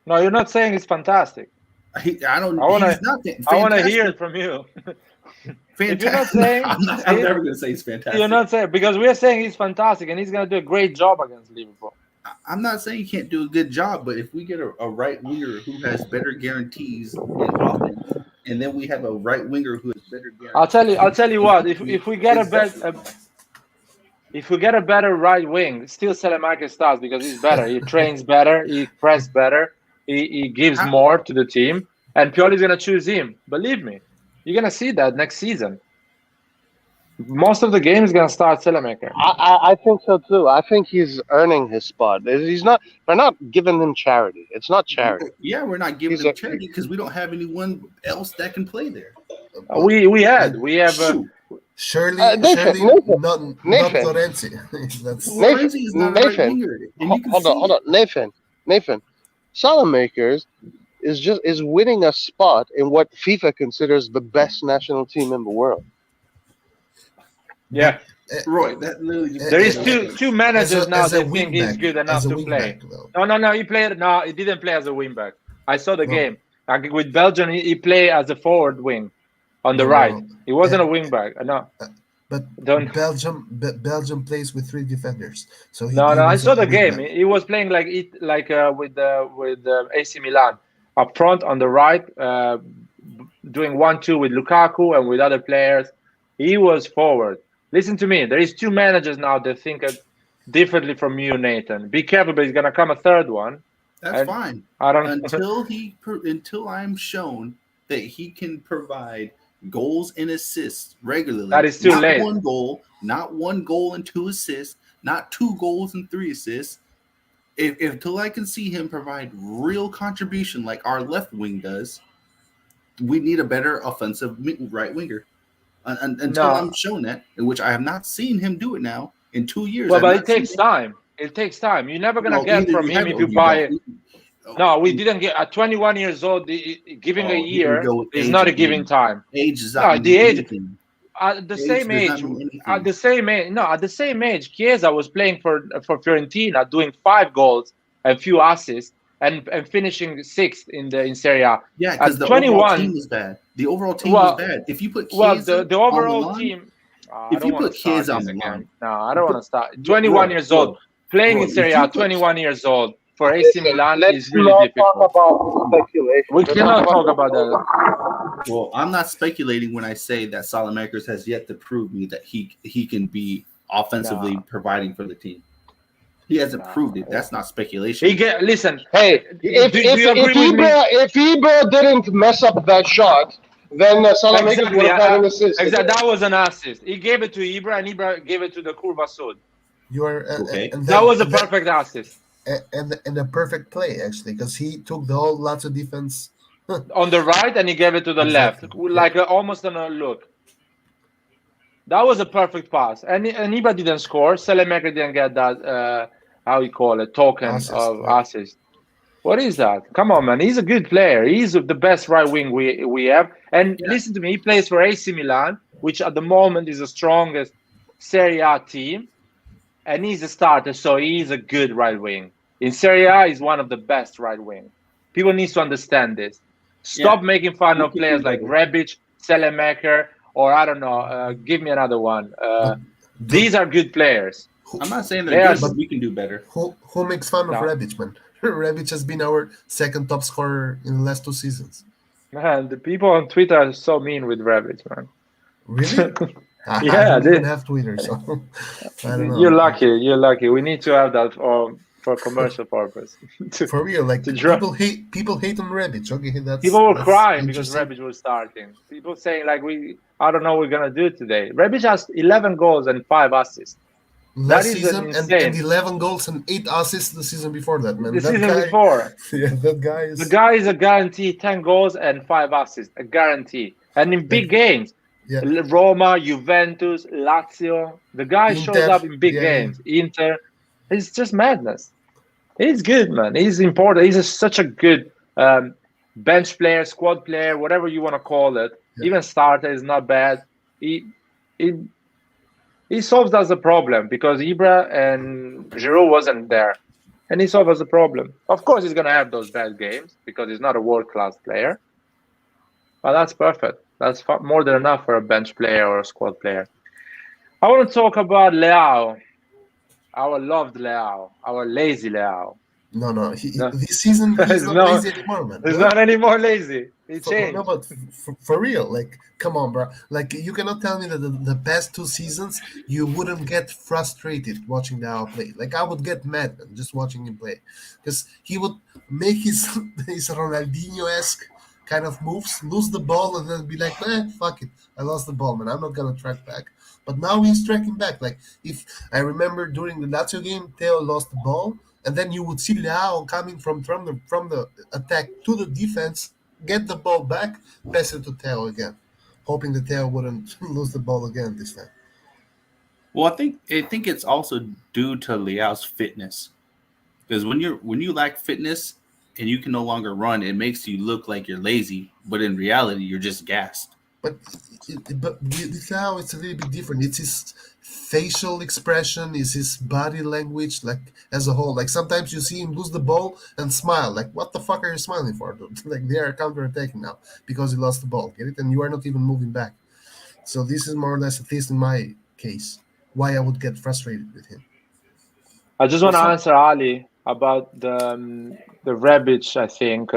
No, you're not saying it's fantastic. I don't. I He's wanna not I wanna hear fantastic. it from you. If you're not Fantastic. saying I'm it, never going to say he's you're fantastic. not saying because we're saying he's fantastic and he's gonna do a great job against Liverpool. I'm not saying he can't do a good job, but if we get a right winger who has better guarantees in offense, and then we have a right winger who has better guarantees I'll tell you in what. defense, If we get exactly. if we get a better right wing, still Selemakers starts because he's better. He trains better. He press better. He gives How, more to the team, and Pioli's gonna choose him. Believe me, you're gonna see that next season. Most of the game is gonna start Selemaker. I think so too. I think he's earning his spot. He's not. We're not giving him charity. It's not charity. yeah, we're not giving He's him a charity because we don't have anyone else that can play there. well, like We have Shoot, Nathan. surely Nathan. not Nathan. Florenzi. That's Nathan. Florenzi is not a right Nathan. winger, and you can Hold on. see Hold it. on. Nathan. Salamakers is winning a spot in what FIFA considers the best national team in the world. yeah. but uh, Roy, that literally just There makes is no sense. two managers now as a that think wing he's back, good enough to play. though. No. He played. No, he didn't play as a wing back. I saw the No, game. Like with Belgium, he played as a forward wing on the right. no. He wasn't a wing back. No, Uh, but don't. Belgium plays with three defenders, so he No. I was saw a the wing game. back. He was playing like with AC Milan up front on the right, doing 1-2 with Lukaku and with other players. He was forward. Listen to me. There is two managers now that think differently from you, Nathan. Be careful, but he's gonna come a third one, That's and fine I don't. until I'm shown that he can provide goals and assists That regularly. is too late. Not one goal and two assists, not 2 goals and 3 assists. If until I can see him provide real contribution like our left wing does, we need a better offensive right winger. Until I'm No. shown that, in which I have not seen him do it now in 2 years, Well, I've but it not seen takes it. time. It takes time. You're never gonna Well, get either from you him have if or you you don't. buy. No, we didn't get at 21 years old. Giving a Oh, here we year go with is age not a giving again. time. Age does not No, the mean age anything. at the Age same does not age. mean At anything. the same age. No, at the same age, Chiesa was playing for Fiorentina, doing 5 goals and few assists, and finishing sixth in Serie A. Yeah, because At the overall team 21, was bad. The overall team was well, bad. If you put the Chiesa on overall Milan, team. I if don't you want to put start Chiesa on this again. Milan, No, I you don't want put to start. 21 years old, playing in Roy, Serie if A, you put 21 years old for AC Listen, Milan let's is really not talk difficult. about speculation. We Let's talk cannot about talk about football. that. well, I'm not speculating when I say that Salamakers has yet to prove me that he can be offensively No, providing for the team. He hasn't proved it. no. That's not speculation. Listen. Hey, Do you agree with me? if Ibra didn't mess up that shot, then Salamakers would Exactly. have had an assist Exactly. today. That was an assist. He gave it to Ibra, and Ibra gave it to the Curva Sud. You are Okay. and That then was a perfect assist. and a perfect play actually because he took the whole Lazio defense on the right, and he gave it to the left, Exactly. Yeah. like almost on a look. That was a perfect pass. And Ibra didn't score. Selemaker didn't get that. How you call it? Token Assist. of Yeah. assist. What is that? Come on, man. He's a good player. He's the best right wing we have. And Yeah. listen to me. He plays for AC Milan, which at the moment is the strongest Serie A team, and he's a starter, so he's a good right wing. In Serie A, he's one of the best right wing. People need to understand this. Yeah. Stop making fun We of can do players like better. Rebic, Selemaker, or I don't know. Give me another one. But the These are good players. who, I'm not saying they're They are good, but but we can do better. who makes fun of no, Rebic, man? Rebic has been our second top scorer in the last 2 seasons. man. The people on Twitter are so mean with Rebic, man. Really? I Yeah, don't even have Twitter, so I don't know. you're lucky. You're lucky. We need to have that for commercial purpose to For real, like to draw. people hate on Rebic. Okay, People were that's crying because interesting. Rebic was starting. People saying like I don't know what we're gonna do today. Rebic has 11 goals and 5 assists. That Last is an season and insane. 11 goals and 8 assists the season before that, man. The That season guy, before, yeah, that guy the is guy is a guarantee 10 goals and 5 assists, a guarantee. And in like, big games, yeah, Roma, Juventus, Lazio, the guy shows Inter, up in big yeah, yeah, games. Inter, it's just madness. He's good, man. He's important. Such a good bench player, squad player, whatever you want to call it. yeah. Even starter is not bad. He he he solves us a problem because Ibra and Giroud wasn't there, and he solves us a problem. Of course, he's gonna have those bad games because he's not a world class player, but that's perfect. That's more than enough for a bench player or a squad player. I want to talk about Leao, our loved Leao, our lazy Leao. No, no. No, This season he's it's not no, lazy anymore, man. it's No, not anymore lazy. He no, changed. but for real, like, come on, bro. Like, you cannot tell me that the past 2 seasons you wouldn't get frustrated watching the play. Like, I would get mad, man, just watching him play, because he would make his his Ronaldinho esque kind of moves, lose the ball, and then be like, fuck it, I lost the ball, man. I'm not gonna track back. But now he's tracking back. Like, if I remember during the Lazio game, Theo lost the ball, and then you would see Leao coming from the attack to the defense, get the ball back, pass it to Theo again, hoping that Theo wouldn't lose the ball again this time. Well, I think it's also due to Liao's fitness. Because when you lack fitness and you can no longer run, it makes you look like you're lazy, but in reality, you're just gassed. But with Leao, it's a little bit different. It's his facial expression, is his body language, like as a whole. Like sometimes you see him lose the ball and smile. Like, what the fuck are you smiling for, dude? Like, they are counterattacking now because he lost the ball. Get it? And you are not even moving back. So this is more or less, at least in my case, why I would get frustrated with him. I just Well, want to some answer Ali about the Rebic. I think,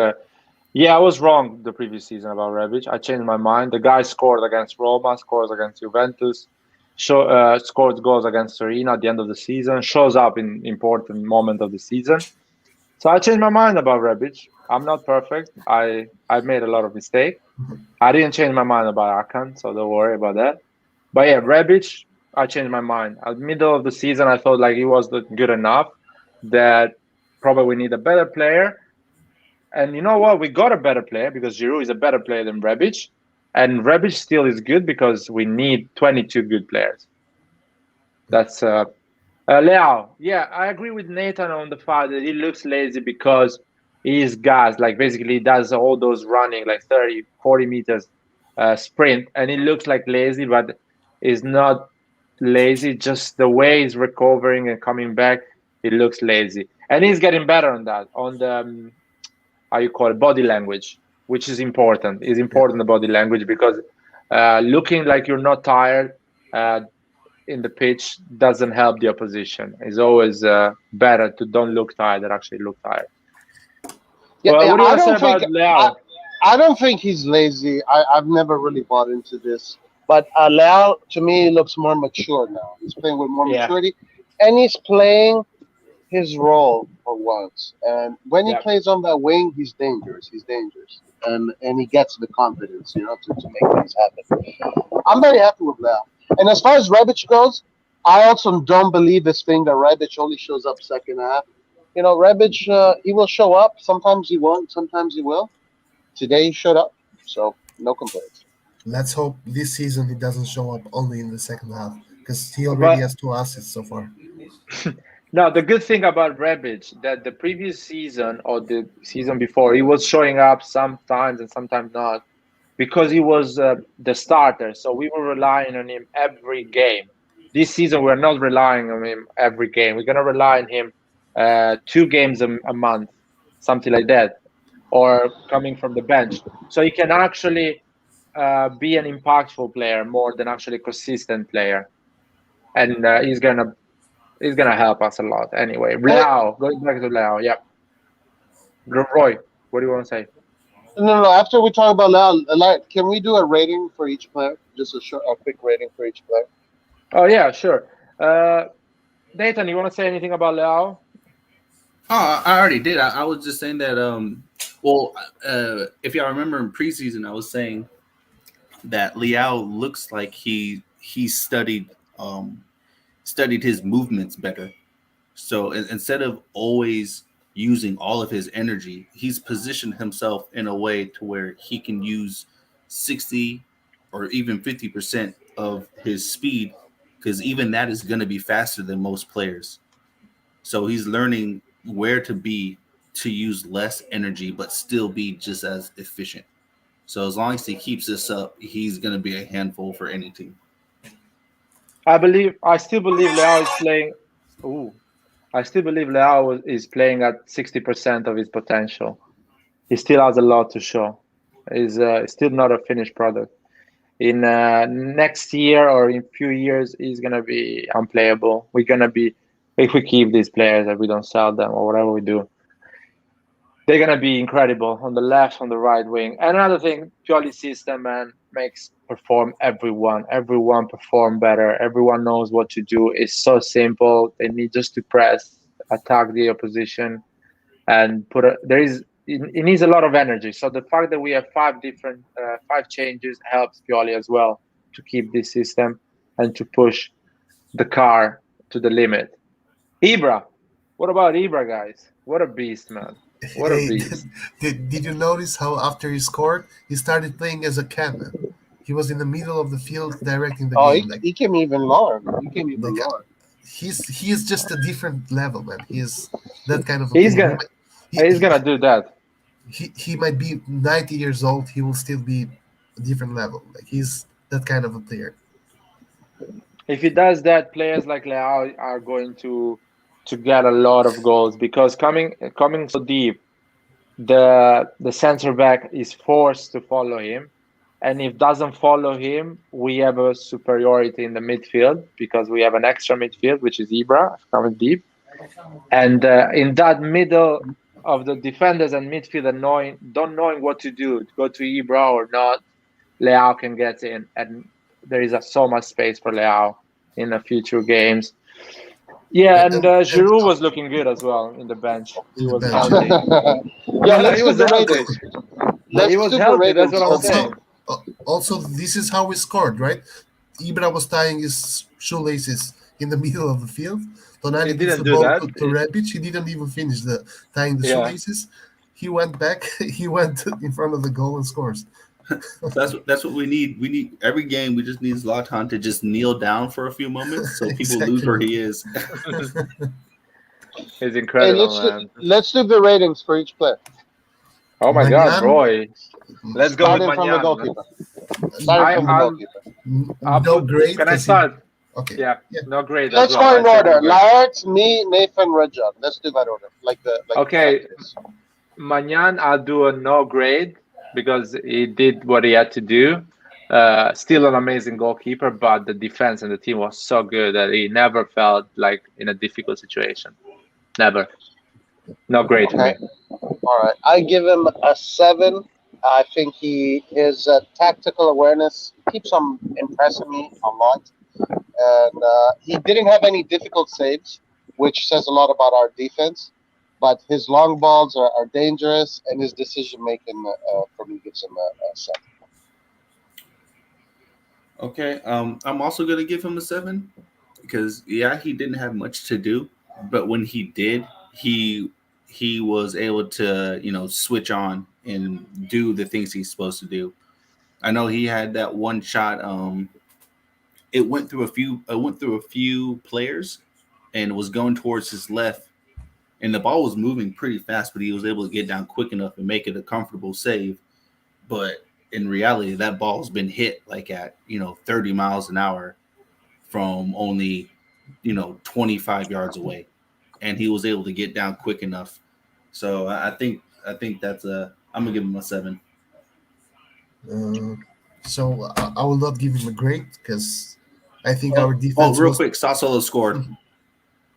yeah, I was wrong the previous season about Rebic. I changed my mind. The guy scored against Roma, scores against Juventus, scored goals against Torino at the end of the season. Shows up in important moment of the season. So I changed my mind about Rebic. I'm not perfect. I made a lot of mistakes. I didn't change my mind about Akan, so don't worry about that. But yeah, Rebic, I changed my mind. At the middle of the season, I thought like he was good enough that probably we need a better player. And you know what? We got a better player because Giroud is a better player than Rebic. And Rebic still is good because we need 22 good players. That's Leao. Yeah, I agree with Nathan on the fact that he looks lazy because he's gas. Like basically, he does all those running, like 30, 40 meters sprint, and he looks like lazy, but he's not lazy. Just the way he's recovering and coming back, he looks lazy, and he's getting better on that. On the how you call it, body language, which is important. Is Yeah. important the body language because looking like you're not tired. In the pitch doesn't help the opposition. It's always better to don't look tired than actually look tired. Yeah, Well, yeah, what do you want to say about I, Leao? I don't think he's lazy. I've never really bought into this. But Leao, to me, looks more mature now. He's playing with more Yeah, maturity, and he's playing his role for once. And when he yeah. plays on that wing, he's dangerous. He's dangerous, and he gets the confidence, to make things happen. I'm very happy with Leao. And as far as Rebic goes, I also don't believe this thing that Rebic only shows up second half. Rebic, he will show up. Sometimes he won't. Sometimes he will. Today he showed up, so no complaints. Let's hope this season he doesn't show up only in the second half because he already But has 2 assists so far. now the good thing about Rebic that the previous season or the season before he was showing up sometimes and sometimes not because he was the starter. So we were relying on him every game. This season we're not relying on him every game. We're gonna rely on him 2 games a month, something like that, or coming from the bench. So he can actually be an impactful player more than actually a consistent player, and he's gonna help us a lot. Anyway, Hey, Leao, going back to Leao, yeah. Roy, what do you want to say? no, no. After we talk about now, like, can we do a rating for each player? Just a quick rating for each player. Oh yeah, sure. Uh, Nathan, you want to say anything about Leao? Oh, I already did. I was just saying that. Well, if y'all remember in preseason, I was saying that Liao looks like he studied his movements better. So instead of always using all of his energy, he's positioned himself in a way to where he can use 60 or even 50% of his speed, because even that is going to be faster than most players. So he's learning where to be to use less energy but still be just as efficient. So as long as he keeps this up, he's going to be a handful for any team. I still believe Leao is playing. Ooh, I still believe Leao is playing at 60% of his potential. He still has a lot to show. He's still not a finished product. In next year or in few years, he's gonna be unplayable. We're gonna be if we keep these players and we don't sell them or whatever we do, they're gonna be incredible on the left, on the right wing. Another thing, Pioli system man makes perform everyone. Everyone perform better. Everyone knows what to do. It's so simple. They need just to press, attack the opposition, and put a, there is it needs a lot of energy. So the fact that we have five changes helps Pioli as well to keep this system and to push the car to the limit. Ibra, what about Ibra, guys? What a beast, man! What a Hey, beast! did you notice how after he scored, he started playing as a catman? He was in the middle of the field directing the Oh, game. Like, he came even lower. He came even like lower. he is just a different level, man. He is that kind of a He's player. gonna he's gonna do that. He might be 90 years old. He will still be a different level. Like he's that kind of a player. If he does that, players like Leao are going to get a lot of goals because coming so deep, the center back is forced to follow him, and if doesn't follow him, we have a superiority in the midfield because we have an extra midfield which is Ibra coming deep, and in that middle of the defenders and midfielder knowing what to do, to go to Ibra or not, Leao can get in, and there is so much space for Leao in the future games. Yeah, and And Giroud was looking good as well in the bench. He in the was bench, yeah. healthy. Yeah, No, no, let's he do was the healthy. ratings. He Let's was do the healthy. That's what ratings. I'm Also, saying. also, this is how we scored, right? Ibra was tying his shoelaces in the middle of the field. He Tonali gives didn't the do ball that. to Rebic. He didn't even finish the tying the Yeah. shoelaces. He went back. He went in front of the goal and scores. That's what we need. We need every game. We just need Zlatan to just kneel down for a few moments so people lose where Exactly. he is. He's Hey, incredible, man. let's do the ratings for each player, Oh my God, Manyan, Roy. Let's go with starting from the Manyan. goalkeeper. Starting from the I'm. goalkeeper. I'll no put. great Can I because he. start? Okay, Yeah, yeah. no grade as Let's well. go I in said no order. grade. Laerts, me, Nathan, Rajab. Let's do that order, like Okay, it is. Manyan, I'll do a no grade because he did what he had to do. Still an amazing goalkeeper, but the defense and the team was so good that he never felt like in a difficult situation. Never. No grade for Okay. me. All right. I give him a 7. I think his tactical awareness keeps on impressing me a lot, and he didn't have any difficult saves, which says a lot about our defense. But his long balls are dangerous, and his decision making for me gives him a 7. Okay. I'm also gonna give him a 7 because yeah, he didn't have much to do, but when he did, he he was able to, switch on and do the things he's supposed to do. I know he had that one shot. It went through a few. It went through a few players, and was going towards his left, and the ball was moving pretty fast, but he was able to get down quick enough and make it a comfortable save. But in reality, that ball's been hit like at 30 miles an hour from only 25 yards away, and he was able to get down quick enough. So I think that's a I'm gonna give him a 7. Uh, so I will not give him a grade because I think our Oh, defense real was. quick, Sassuolo scored.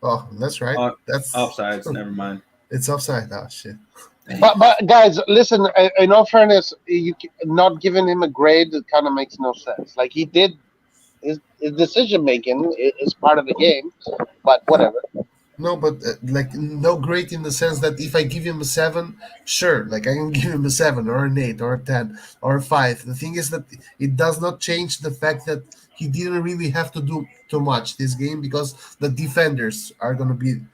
Oh, that's right. Uh, That's Offsides. Never mind. it's offside. Oh shit. But guys, listen. In all fairness, not giving him a grade kind of makes no sense. Like he did, his decision making is part of the game. But whatever. No, but like no great in the sense that if I give him a 7, sure, like I can give him a 7 or an 8 or a 10 or a 5. The thing is that it does not change the fact that he didn't really have to do too much this game because the defenders are going to be, in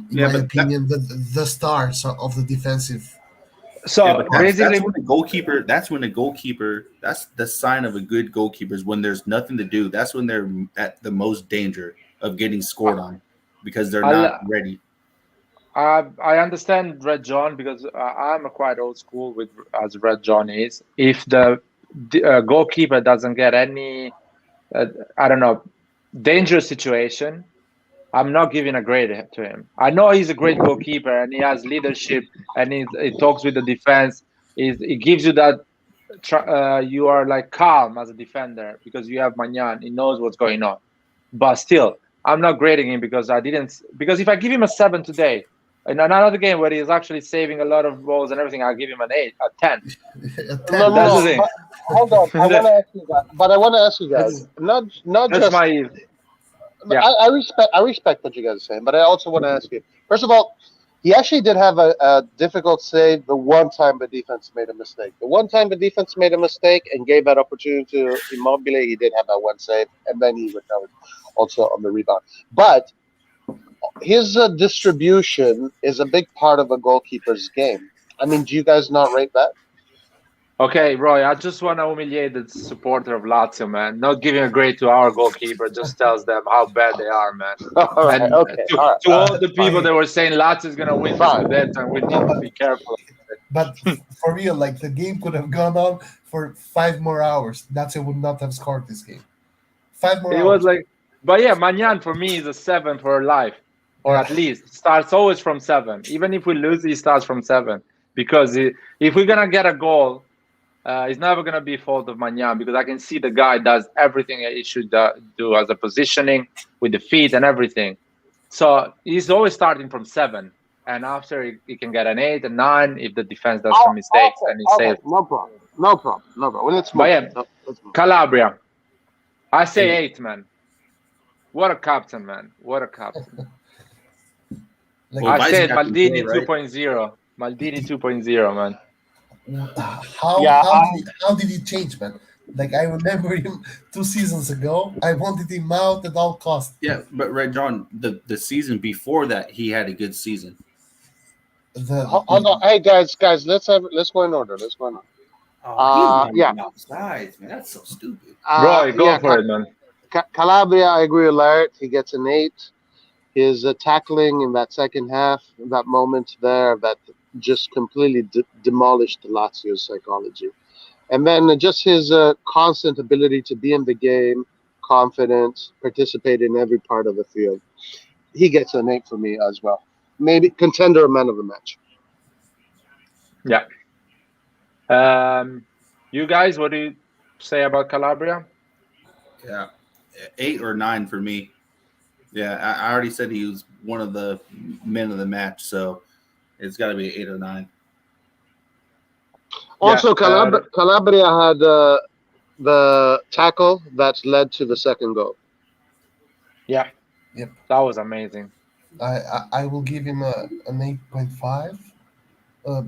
Yeah, my but that opinion, the stars of the defensive. yeah, So but that's basically, when the goalkeeper. That's when the goalkeeper. That's the sign of a good goalkeeper is when there's nothing to do. That's when they're at the most danger of getting scored on because they're not I'll, ready. I understand Red John because I'm a quite old school with as Red John is. If the goalkeeper doesn't get any, uh, I don't know, dangerous situation, I'm not giving a grade to him. I know he's a great goalkeeper and he has leadership and he talks with the defense. He gives you that you are like calm as a defender because you have Magnan. He knows what's going on. But still, I'm not grading him because I didn't. Because if I give him a 7 today, in another game where he's actually saving a lot of balls and everything, I'll give him an 8, a 10. A No, 10. That's the no, no. thing. But hold on. I want to ask you guys. But I want to ask you guys. That's Not that's just. my yeah. I respect what you guys are saying, but I also want to ask you. First of all, he actually did have a difficult save the one time the defense made a mistake. The one time the defense made a mistake and gave that opportunity to Immobile, he did have that one save, and then he recovered also on the rebound. But his distribution is a big part of a goalkeeper's game. I mean, do you guys not rate that? Okay, Roy, I just want to humiliate the supporter of Lazio, man. Not giving a grade to our goalkeeper just tells them how bad they are, man. All right, And okay, all right, to all the people fine, that were saying Lazio is going to win the fine. Scudetto and we No, need to be careful. but for real, like the game could have gone on for 5 more hours. Lazio would not have scored this game. 5 more It was hours. like, but yeah, Magnan for me is a 7 for life, or Yeah. at least starts always from 7. Even if we lose, he starts from 7 because if we're gonna get a goal, it's never gonna be fault of Magnan because I can see the guy does everything he should do as a positioning with the feet and everything. So he's always starting from 7, and after he can get an 8, a 9 if the defense does some Oh, mistakes okay, and he okay, saves. no problem, no problem, no problem. Well, let's But move. yeah, No, let's move. Calabria, I say Hey, 8, man. What a captain, man! What a captain. Like well, I vice said captain Joe, Maldini right? 2.0. Maldini 2.0, man. how Yeah, how did he change, man? Like I remember him 2 seasons ago. I wanted him out at all costs. Yeah, but Red John, the season before that, he had a good season. hold on. Hey guys, let's go in order. Let's go in order. Oh, he's not Yeah, even offsides, man. That's so stupid. Roy, go yeah. for it, man. Calabria, I agree with Larry. He gets an 8. His tackling in that second half, that moment there, that just completely demolished Lazio's psychology. And then just his constant ability to be in the game, confident, participate in every part of the field. He gets an 8 for me as well. Maybe contender man of the match. Yeah. You guys, what do you say about Calabria? Yeah, 8 or 9 for me. Yeah, I already said he was one of the men of the match, so it's got to be 8 or 9. Yeah. Also, Calabria had the tackle that led to the second goal. Yeah. Yep. That was amazing. I will give him an 8.5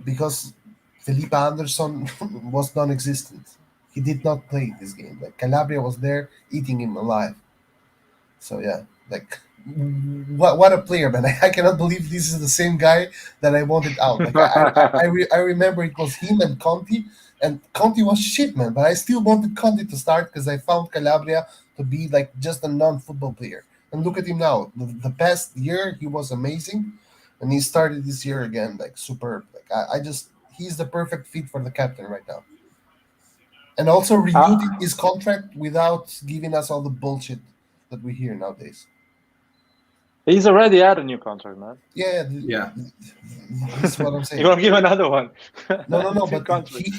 because Felipe Anderson was non-existent. He did not play this game. Like Calabria was there eating him alive. So yeah, Like, what a player, man! I cannot believe this is the same guy that I wanted out. Like, I remember it was him and Conti was shit, man. But I still wanted Conti to start because I found Calabria to be like just a non-football player. And look at him now. The past year he was amazing, and he started this year again like superb. Like, I just he's the perfect fit for the captain right now. And also renewed Uh, his contract without giving us all the bullshit that we hear nowadays. he's already had a new contract, man. Yeah, Yeah. this is what I'm You saying. won't give another one. No, no, no. Two But contracts.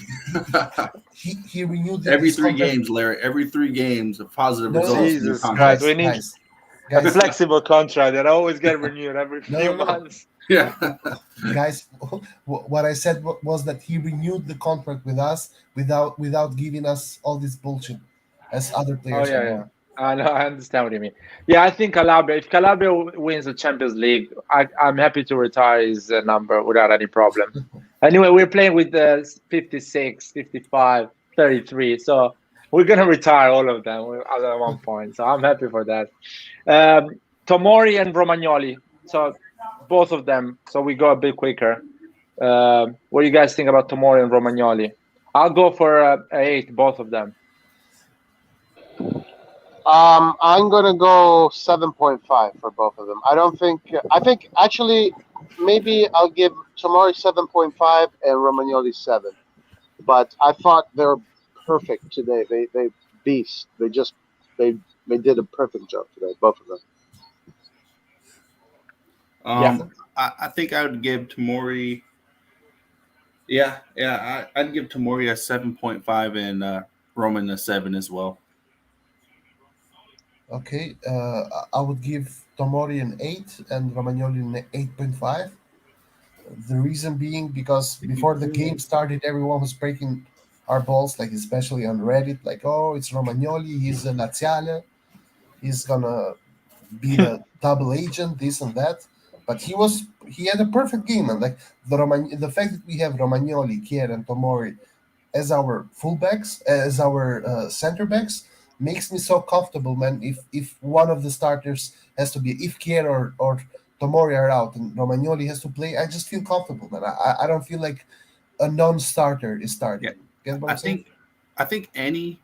he renewed Every his three contract. games, Larry. Every 3 games, of positive No, no, no, results, new Jesus Christ, we contract. guys, need guys, a guys. flexible contract that always get renewed every No, few no, no, months. Yeah. guys. What I said was that he renewed the contract with us without giving us all this bullshit, as other Oh players are yeah, yeah. doing. I know. I understand what you mean. Yeah, I think Calabria. If Calabria wins the Champions League, I'm happy to retire his number without any problem. Anyway, we're playing with the 56, 55, 33. So we're gonna retire all of them at one point. So I'm happy for that. Tomori and Romagnoli. So both of them. So we go a bit quicker. What do you guys think about Tomori and Romagnoli? I'll go for eight, both of them. I'm gonna go 7.5 for both of them. I don't think. I think actually, maybe I'll give Tomori 7.5 and Romagnoli 7. But I thought they're perfect today. They beast. They they did a perfect job today, both of them. Yeah. I think I would give Tamori. Yeah, yeah. I'd give Tamori a 7.5 and Roman a 7 as well. Okay, I would give Tomori an 8 and Romagnoli an 8.5. The reason being because before the game started, everyone was breaking our balls, like especially on Reddit, like, oh, it's Romagnoli, he's a Laziale, he's gonna be the double agent, this and that. But he had a perfect game, and like the fact that we have Romagnoli, Kier, and Tomori as our fullbacks, as our center backs, makes me so comfortable, man. If one of the starters has to be, if Kier or Tomori are out and Romagnoli has to play, I just feel comfortable, man. I don't feel like a non-starter is Yeah, starting. Get what I I'm saying? think I think any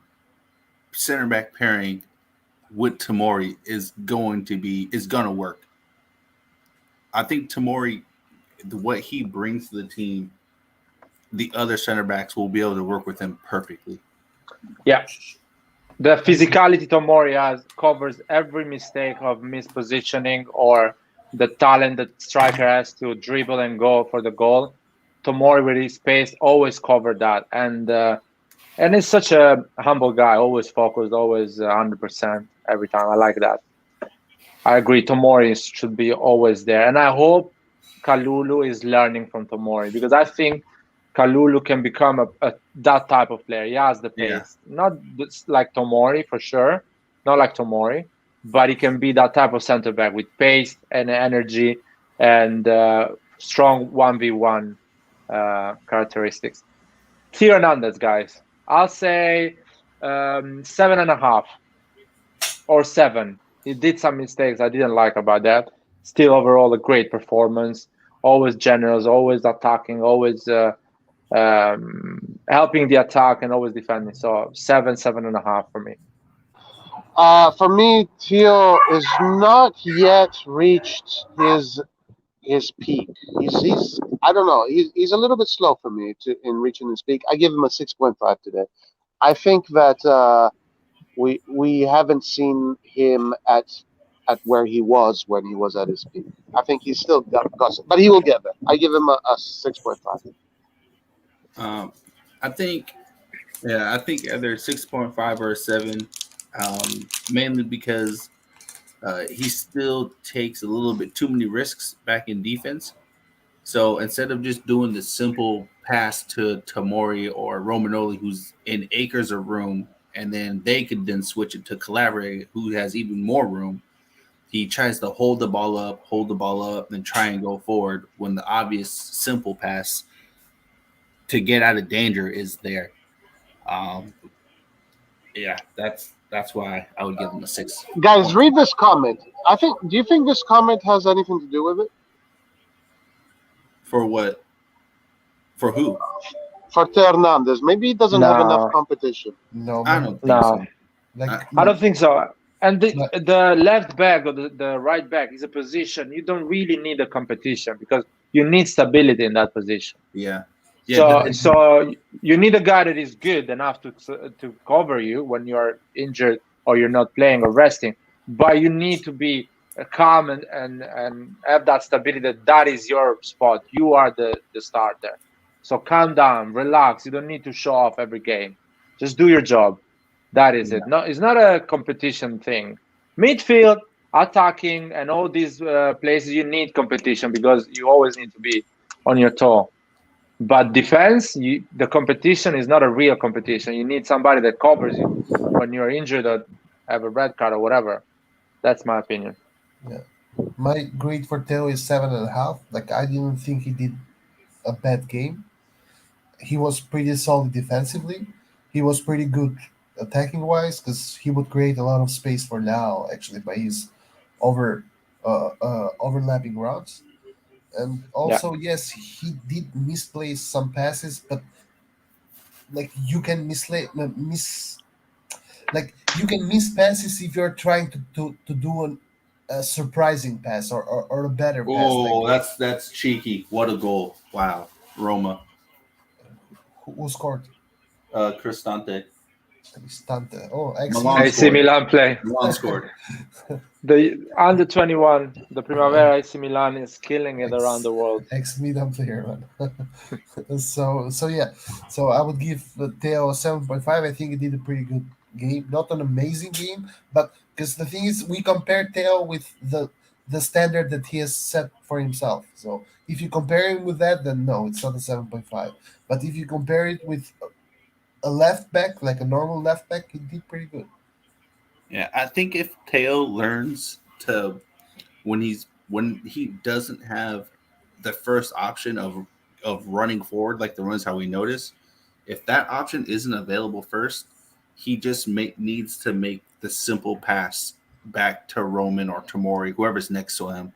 center back pairing with Tamori is gonna work. I think Tamori, what he brings to the team, the other center backs will be able to work with him perfectly. Yeah. The Okay. physicality Tomori has covers every mistake of mispositioning or the talent that striker has to dribble and go for the goal. Tomori with his pace always covered that, and he's such a humble guy, always focused, always 100% every time. I like that. I agree. Tomori should be always there, and I hope Kalulu is learning from Tomori because I think Kalulu can become a that type of player. He has the Yeah, pace, not like Tomori for sure, not like Tomori, but he can be that type of center back with pace and energy and strong 1v1 characteristics. Theo Hernandez, guys, I'll say 7.5 or 7. He did some mistakes I didn't like about that. Still, overall, a great performance. Always generous, always attacking, always helping the attack, and always defending. So 7, 7.5 for me. For me, Teal is not yet reached his peak. He's I don't know. He's a little bit slow for me in reaching his peak. I give him a 6.5 today. I think that we haven't seen him at where he was when he was at his peak. I think he's still got some, but he will get there. I give him a 6.5. um, I think I think either 6.5 or a 7, mainly because he still takes a little bit too many risks back in defense. So instead of just doing the simple pass to Tamori or Romanoli, who's in acres of room, and then they could then switch it to Calabria, who has even more room, he tries to hold the ball up, then try and go forward when the obvious simple pass to get out of danger is there. Um, Yeah, that's why I would give him a 6 Guys, point. read this comment. I think. Do you think this comment has anything to do with it? For what? For who? For Hernandez, maybe he doesn't have enough No, competition. No, I maybe don't think no, so. like I, I don't think so. And like the left back or the right back is a position you don't really need a competition because you need stability in that position. yeah, yeah. but So I do. so you need a guy that is good enough to cover you when you are injured or you're not playing or resting. But you need to be calm and have that stability that that is your spot. You are the starter. So calm down, relax. You don't need to show off every game. Just do your job. That is it. Yeah. No, it's not a competition thing. Midfield, attacking, and all these places you need competition because you always need to be on your toe. But defense, the competition is not a real competition. You need somebody that covers you when you're injured or have a red card or whatever. That's my opinion. Yeah. My grade for Teo is 7.5. Like I didn't think he did a bad game. He was pretty solid defensively. He was pretty good attacking wise because he would create a lot of space for now actually by his over overlapping routes. And Yeah. also, yes, he did misplace some passes, but like you can like you can miss passes if you're trying to do a surprising pass or a better pass. Like Oh, that's cheeky. What a goal! Wow, Roma, who scored? Cristante, Cristante. Oh, ex Milan Milan AC scored. Milan play. Milan scored. The under 21, the player. Primavera AC Milan is killing it around ex the world. ex Milan player, man. So yeah, so I would give Theo a 7.5. I think he did a pretty good game, not an amazing game, but because the thing is, we compare Theo with the standard that he has set for himself. So if you compare him with that, then no, it's not a 7.5. But if you compare it with a left back, like a normal left back, he did pretty good. Yeah, I think if Teo learns to when he doesn't have the first option of running forward like the runs how we notice, if that option isn't available first, he just needs to make the simple pass back to Roman or Tamori, whoever's next to him,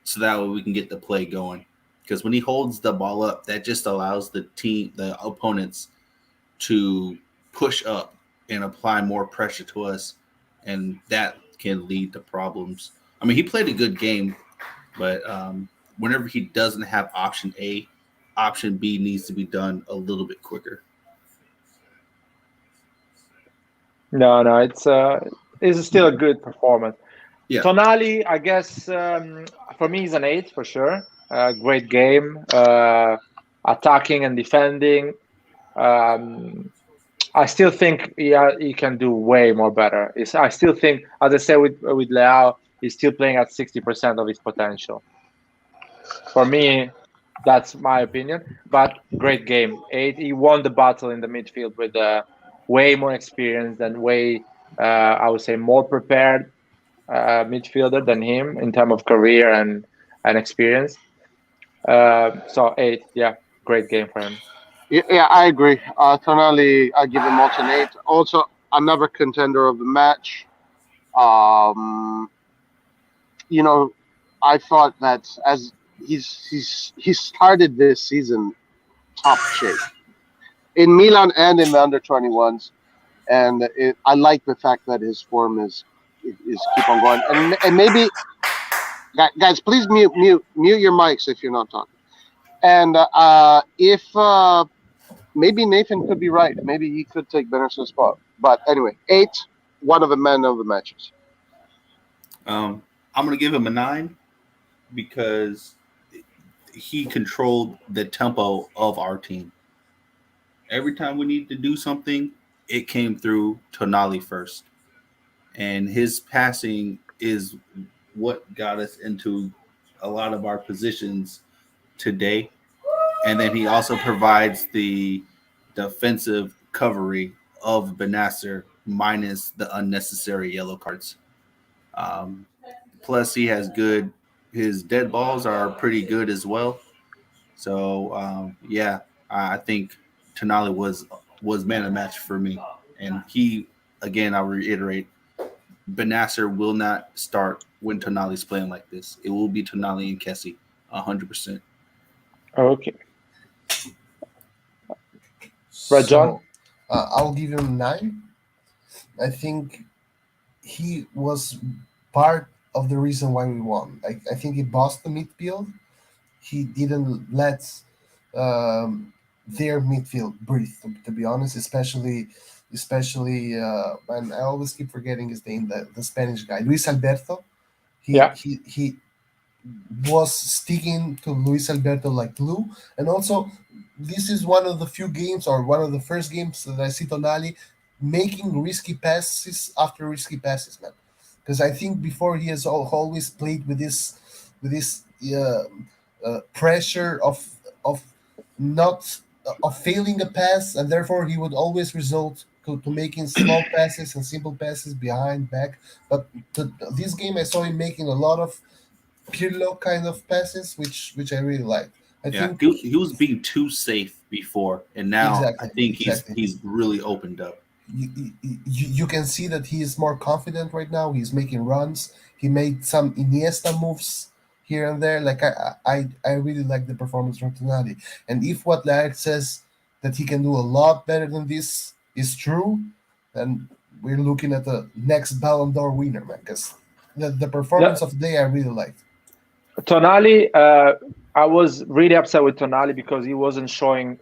so that way we can get the play going. Because when he holds the ball up, that just allows the opponents to push up and apply more pressure to us, and that can lead to problems. I mean, he played a good game, but whenever he doesn't have option A, option B needs to be done a little bit quicker. No, no, it's still a good performance. Yeah. Tonali, I guess for me, is an eight for sure. Great game, attacking and defending. Um, I still think he can do way more better. I still think, as I said with Leao, he's still playing at 60% of his potential. For me, that's my opinion. But great game. Eight. He won the battle in the midfield with way more experience and way, I would say, more prepared midfielder than him in terms of career and experience. So eight. Yeah, great game for him. Yeah, I agree. Tonali, I give him also an 8. Also, another contender of the match. Um, you know, I thought that as he started this season top shape in Milan and in the under 21s, and I like the fact that his form is keep on going. And maybe guys, please mute your mics if you're not talking. And if maybe Nathan could be right, maybe he could take Bennerson's spot. But anyway, 8, one of the men of the matches. I'm gonna give him a 9 because he controlled the tempo of our team. Every time we needed to do something, it came through Tonali first, and his passing is what got us into a lot of our positions today. And then he also provides the defensive recovery of Benasser minus the unnecessary yellow cards. Um, Plus, he has good. His dead balls are pretty good as well. So yeah, I think Tonali was man of the match for me, and he again, I'll reiterate, Benasser will not start when Tonali's playing like this. It will be Tonali and Kessie, 100%. Okay. Right, John? So I'll give him 9. I think he was part of the reason why we won. I think he bossed the midfield. He didn't let their midfield breathe. To be honest, especially and I always keep forgetting his name, the Spanish guy, Luis Alberto. Yeah. He was sticking to Luis Alberto like glue. And also, this is one of the few games, or one of the first games, that I see Tonali making risky passes after risky passes, man. Because I think before he has always played with this pressure of not of failing a pass, and therefore he would always result to making small passes and simple passes behind back. But this game, I saw him making a lot of Pirlo kind of passes, which I really liked. I Yeah, think he was being too safe before, and now I exactly, think exactly. he's really opened up. You can see that he is more confident right now. He's making runs. He made some Iniesta moves here and there. Like I really like the performance from Tonali. And if what Larry says, that he can do a lot better than this, is true, then we're looking at the next Ballon d'Or winner, man. Because the Yeah. performance of the day I really liked. Tonali, I was really upset with Tonali because he wasn't showing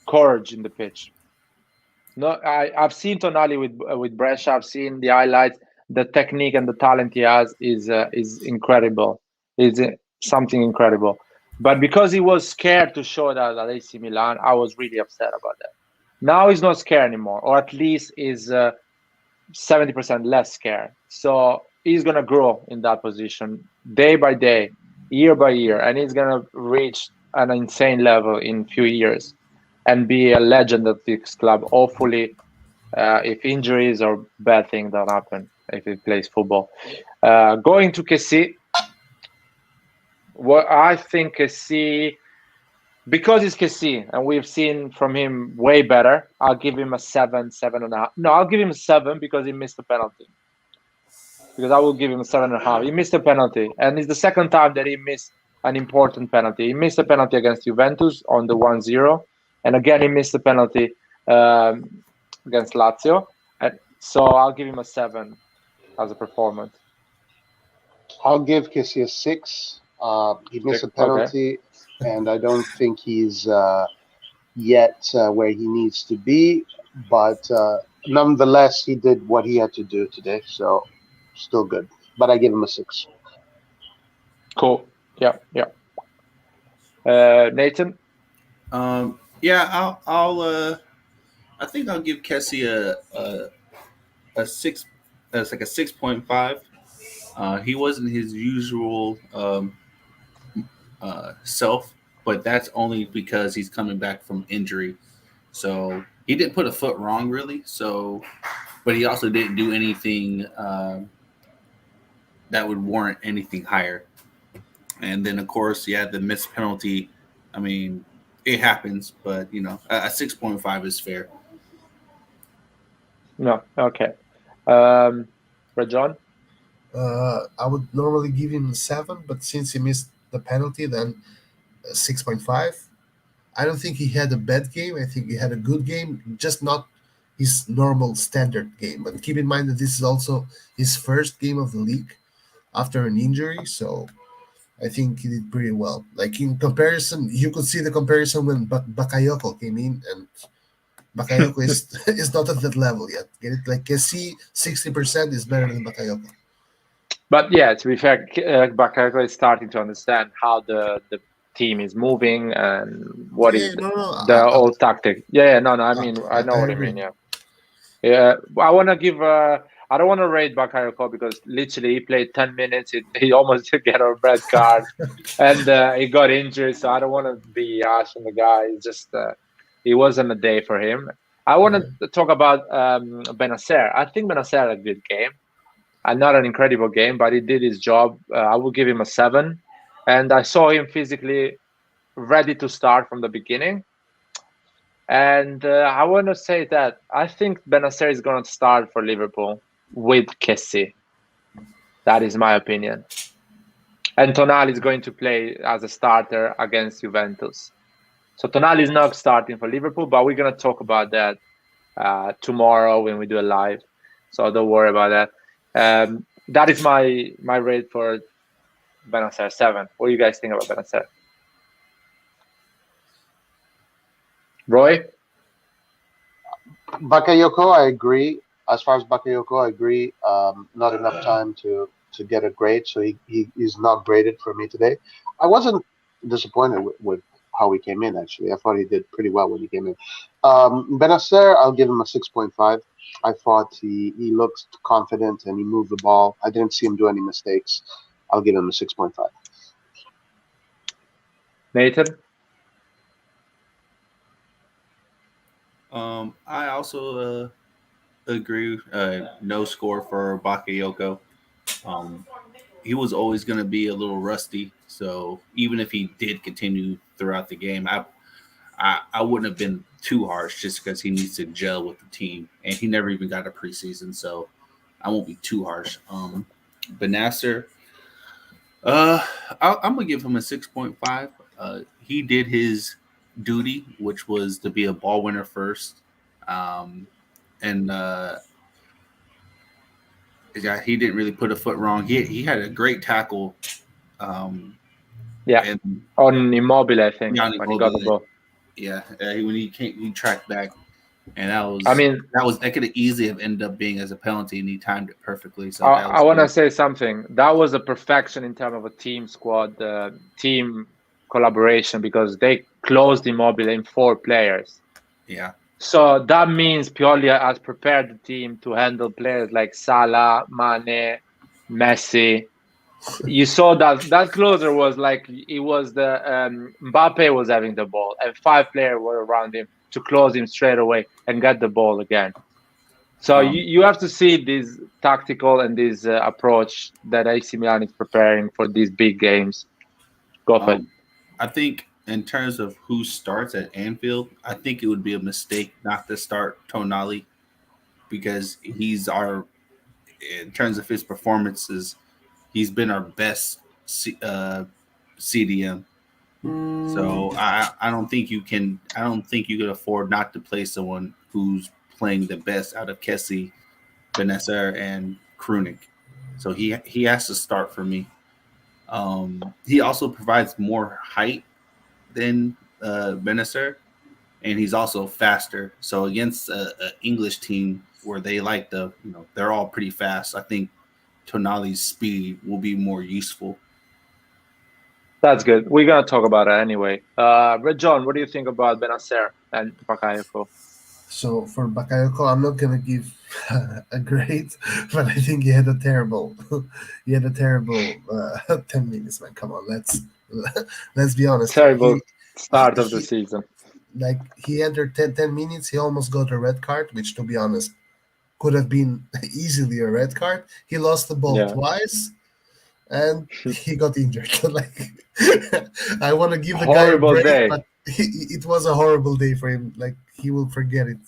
courage in the pitch. No, I've seen Tonali with Brescia. I've seen the highlights. The technique and the talent he has is incredible. Is something incredible. But because he was scared to show that at AC Milan, I was really upset about that. Now he's not scared anymore, or at least is 70% less scared. So he's gonna grow in that position day by day, year by year, and he's gonna reach an insane level in few years and be a legend at this club. Hopefully, if injuries or bad things don't happen, if he plays football. Going to Kessie, what I think Kessie, because it's Kessie, and we've seen from him way better. I'll give him a 7, 7.5. No, I'll give him a 7 because he missed a penalty. Because I will give him a 7.5. He missed a penalty, and it's the second time that he missed an important penalty. He missed a penalty against Juventus on the 1-0, and again he missed a penalty against Lazio. And so I'll give him a 7 as a performance. I'll give Kissy a 6. He missed a Okay. penalty, and I don't think he's yet where he needs to be. But nonetheless, he did what he had to do today, so still good. But I give him a 6. Cool. Yeah. Yeah. Nathan. Yeah, I think I'll give Kessie a 6. That's like a 6.5. He wasn't his usual self, but that's only because he's coming back from injury. So he didn't put a foot wrong, really. So, but he also didn't do anything that would warrant anything higher. And then, of course, yeah, the missed penalty. I mean, it happens, but a 6.5 is fair. No. Okay. Rajon. I would normally give him 7, but since he missed the penalty, then 6.5. I don't think he had a bad game. I think he had a good game, just not his normal standard game. But keep in mind that this is also his first game of the league after an injury, so I think he did pretty well. Like in comparison, you could see the comparison when Bakayoko came in, and Bakayoko is is not at that level yet. Get it? Like Kessie, 60% is better than Bakayoko. But yeah, to be fair, Bakayoko is starting to understand how the team is moving and what Yeah, is no, no, the old tactic. Yeah, no, no. I mean, I know I what I agree. mean. Yeah, yeah. I want to give. I don't want to rate Bakayoko because literally he played 10 minutes. He almost get a red card, and he got injured. So I don't want to be harsh on the guy. It's just it wasn't a day for him. I want Yeah. to talk about Benacer. I think Benacer had a good game. Not an incredible game, but he did his job. I will give him a 7. And I saw him physically ready to start from the beginning. And I want to say that I think Benacer is going to start for Liverpool with Kessie. That is my opinion. And Tonali is going to play as a starter against Juventus. So Tonali is not starting for Liverpool, but we're going to talk about that tomorrow when we do a live. So don't worry about that. That is my rate for Benacer 7. What do you guys think about Benacer? Roy? Bakayoko, I agree. As far as Bakayoko, I agree. Not enough time to get a grade, so he's not graded for me today. I wasn't disappointed with how he came in. Actually, I thought he did pretty well when he came in. Benacer, I'll give him a 6.5. I thought he looked confident and he moved the ball. I didn't see him do any mistakes. I'll give him a 6.5. Nathan? I also agree. No score for Bakayoko. Um, he was always going to be a little rusty. So even if he did continue throughout the game, I wouldn't have been too harsh just because he needs to gel with the team, and he never even got a preseason. So I won't be too harsh. Benasser, I'm gonna give him a 6.5. He did his duty, which was to be a ball winner first, um, and yeah, he didn't really put a foot wrong. He had a great tackle, um, Yeah. and On Immobile, I think, Yanni when he got the Mobile, ball. yeah, when he tracked back, and I mean, that could have easily have ended up being as a penalty, and he timed it perfectly. So that I was want to good. say something. That was a perfection in terms of a team squad, team collaboration, because they closed Immobile in 4 players. Yeah, So that means Pioli has prepared the team to handle players like Salah, Mane, Messi. You saw that closer was like it was the Mbappe was having the ball, and 5 players were around him to close him straight away and get the ball again. So um, you have to see this tactical and this approach that AC Milan is preparing for these big games. Go for it. um, I think in terms of who starts at Anfield, I think it would be a mistake not to start Tonali because he's our in terms of his performances, he's been our best CDM. So I don't think you can. I don't think you could afford not to play someone who's playing the best out of Kessie, Benacer, and Krunic. So he has to start for me. He also provides more height than Benacer, and he's also faster. So against an English team where they like they're all pretty fast. I think Tonali's speed will be more useful. That's good. We're gonna talk about it anyway. Red John, what do you think about Benacer and Bakayoko? So for Bakayoko, I'm not gonna give a grade, but I think he had a terrible, he had a terrible 10 minutes. Man, come on, let's be honest here. Terrible start of the He season. like he entered 10 minutes. He almost got a red card, which to be honest could have been easily a red card. He lost the ball Yeah. twice, and he got injured. Like I want to give the guy a Horrible break, day. but it was a horrible day for him. Like he will forget it.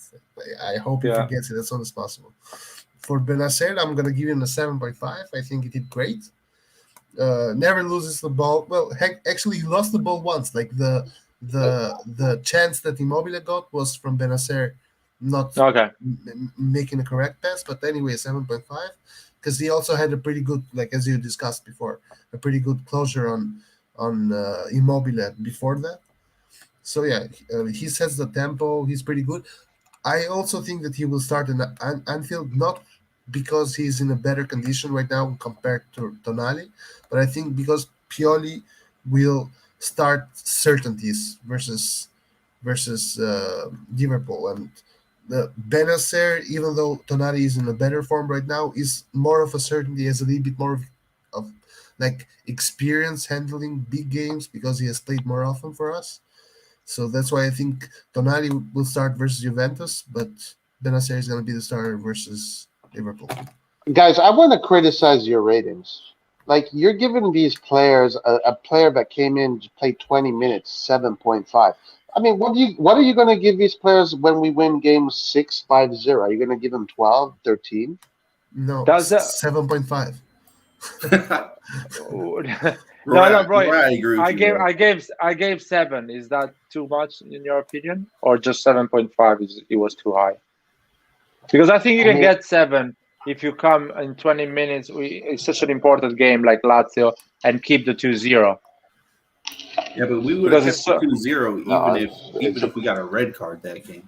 I hope he Yeah. forgets it as soon as possible. For Benacer, I'm gonna give him a 7.5. I think he did great. Never loses the ball. Well, heck, actually, he lost the ball once. Like the chance that Immobile got was from Benacer not Okay. making a correct pass. But anyway, 7.5 because he also had a pretty good, like as you discussed before, a pretty good closure on Immobile before that. So yeah, he sets the tempo. He's pretty good. I also think that he will start in Anfield, not because he's in a better condition right now compared to Tonali, but I think because Pioli will start certainties versus Liverpool, and the Benacer, even though Tonali is in a better form right now, is more of a certainty, has a little bit more of like experience handling big games because he has played more often for us. So that's why I think Tonali will start versus Juventus, but Benacer is going to be the starter versus Liverpool. Guys, I want to criticize your ratings. Like you're giving these players a player that came in to play 20 minutes 7.5. I mean, what are you going to give these players when we win game 6-5-0? Are you going to give them 12, 13? No, Does the 7.5. no, no, Right, bro. I agree with I you, gave, bro. I gave, I gave 7. Is that too much in your opinion, or just 7.5? Is it was too high? Because I think you I can mean, get 7 if you come in 20 minutes. It's such an important game like Lazio and keep the 2-0 Yeah, but we would have because kept it's the so, 2-0 no, even it's a, if we got a red card that game.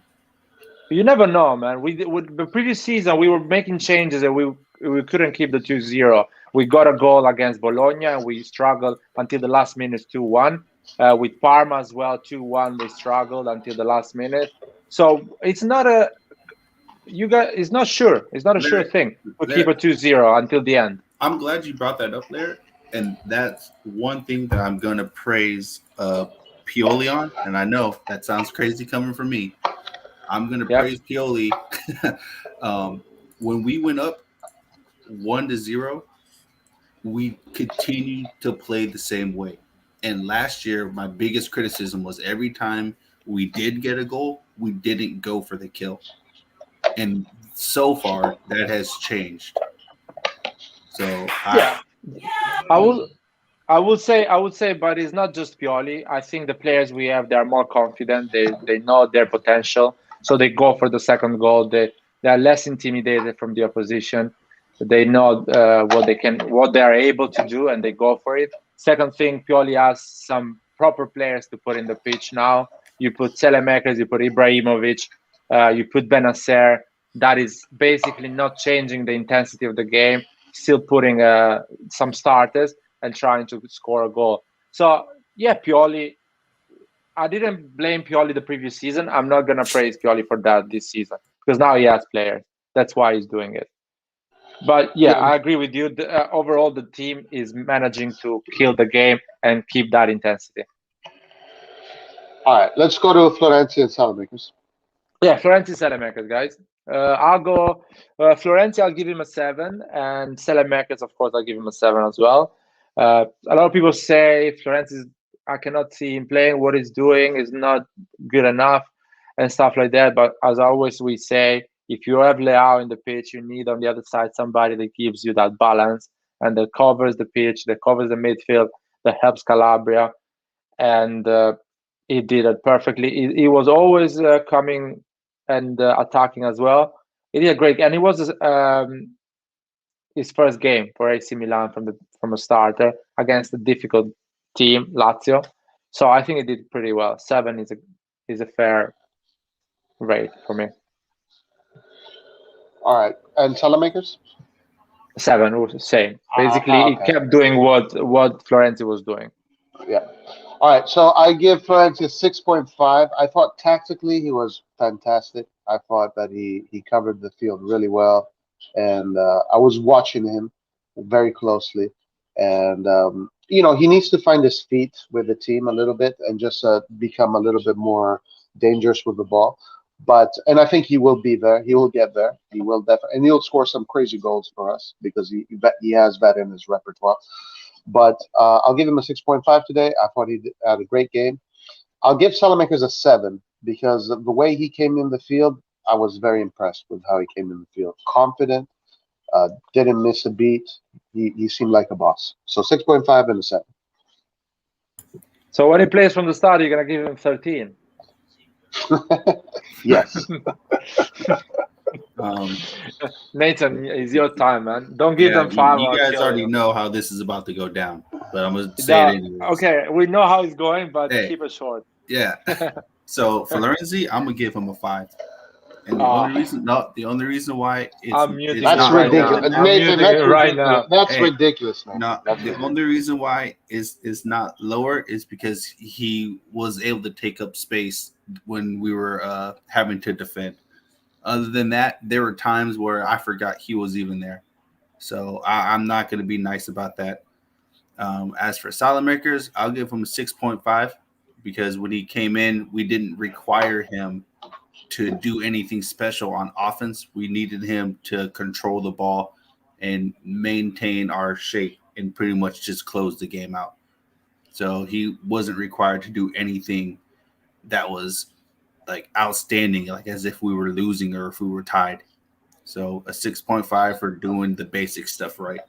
you never know, man. With the previous season we were making changes and we couldn't keep the 2-0. We got a goal against Bologna and we struggled until the last minute 2-1. With Parma as well 2-1 we struggled until the last minute. So it's not a you got it's not sure. It's not a sure Larry, thing to keep Larry, a 2-0 until the end. I'm glad you brought that up there, and that's one thing that I'm gonna praise Pioli on. And I know that sounds crazy coming from me. I'm gonna Yep. praise Pioli. um, when we went up 1-0, we continued to play the same way. And last year, my biggest criticism was every time we did get a goal, we didn't go for the kill. And so far, that has changed. So Yeah. I will I would say, but it's not just Pioli. I think the players we have they are more confident. They know their potential, so they go for the second goal. They are less intimidated from the opposition. They know what they are able to do, and they go for it. Second thing, Pioli has some proper players to put in the pitch now. You put Selemakers, you put Ibrahimovic, you put Benacer. That is basically not changing the intensity of the game. Still putting some starters and trying to score a goal. So yeah, Pioli. I didn't blame Pioli the previous season. I'm not gonna praise Pioli for that this season because now he has players. That's why he's doing it. But yeah, yeah. I agree with you. Overall, the team is managing to kill the game and keep that intensity. All right, let's go to Florentia and Salamakers. Yeah, Florenzi Salamakers, guys. I'll go Florenzi. I'll give him a 7, and Salamakers, of course, I'll give him a 7 as well. A lot of people say Florenzi. I cannot see him playing. What he's doing is not good enough, and stuff like that. But as always, we say if you have Leao in the pitch, you need on the other side somebody that gives you that balance and that covers the pitch, that covers the midfield, that helps Calabria, and he did it perfectly. He was always coming and attacking as well. He did a great, and it was his first game for AC Milan from a starter against a difficult team, Lazio. So I think he did pretty well. 7 is a fair rate for me. All right, and Salamakers. 7, was same. Basically, he Okay, kept doing what Florenzi was doing. yeah. All right, so I give Florentia 6.5. I thought tactically he was fantastic. I thought that he covered the field really well, and I was watching him very closely. And he needs to find his feet with the team a little bit and just become a little bit more dangerous with the ball. But and I think he will be there. He will get there. He will definitely, and he'll score some crazy goals for us because he has that in his repertoire. But I'll give him a 6.5 today. I thought he had a great game. I'll give Salamakers a 7 because of the way he came in the field, I was very impressed with how he came in the field. Confident, didn't miss a beat. He seemed like a boss. So 6.5 and a 7. So when he plays from the start, you're gonna give him 13. Yes. um, Nathan, it's your time, man. Don't give yeah, them 5 you or I'll guys kill already you. know how this is about to go down, but I'm gonna say it No, anyways. okay, we know how it's going, but Hey, keep it short. yeah. So for Lorenzi, I'm gonna give him a 5. And Ah, the only reason why I'm it's muting That's him not right lower now. ridiculous. than I'm that. Nathan, muting that's him right ridiculous. now. That's Hey, ridiculous, Nathan. no, That's the ridiculous. only reason why is not lower is because he was able to take up space when we were having to defend. Other than that, there were times where I forgot he was even there. So I'm not going to be nice about that. As for Salamakers, I'll give him a 6.5 because when he came in, we didn't require him to do anything special on offense. We needed him to control the ball and maintain our shape and pretty much just close the game out. So he wasn't required to do anything that was like outstanding, like as if we were losing or if we were tied. So a 6.5 for doing the basic stuff right.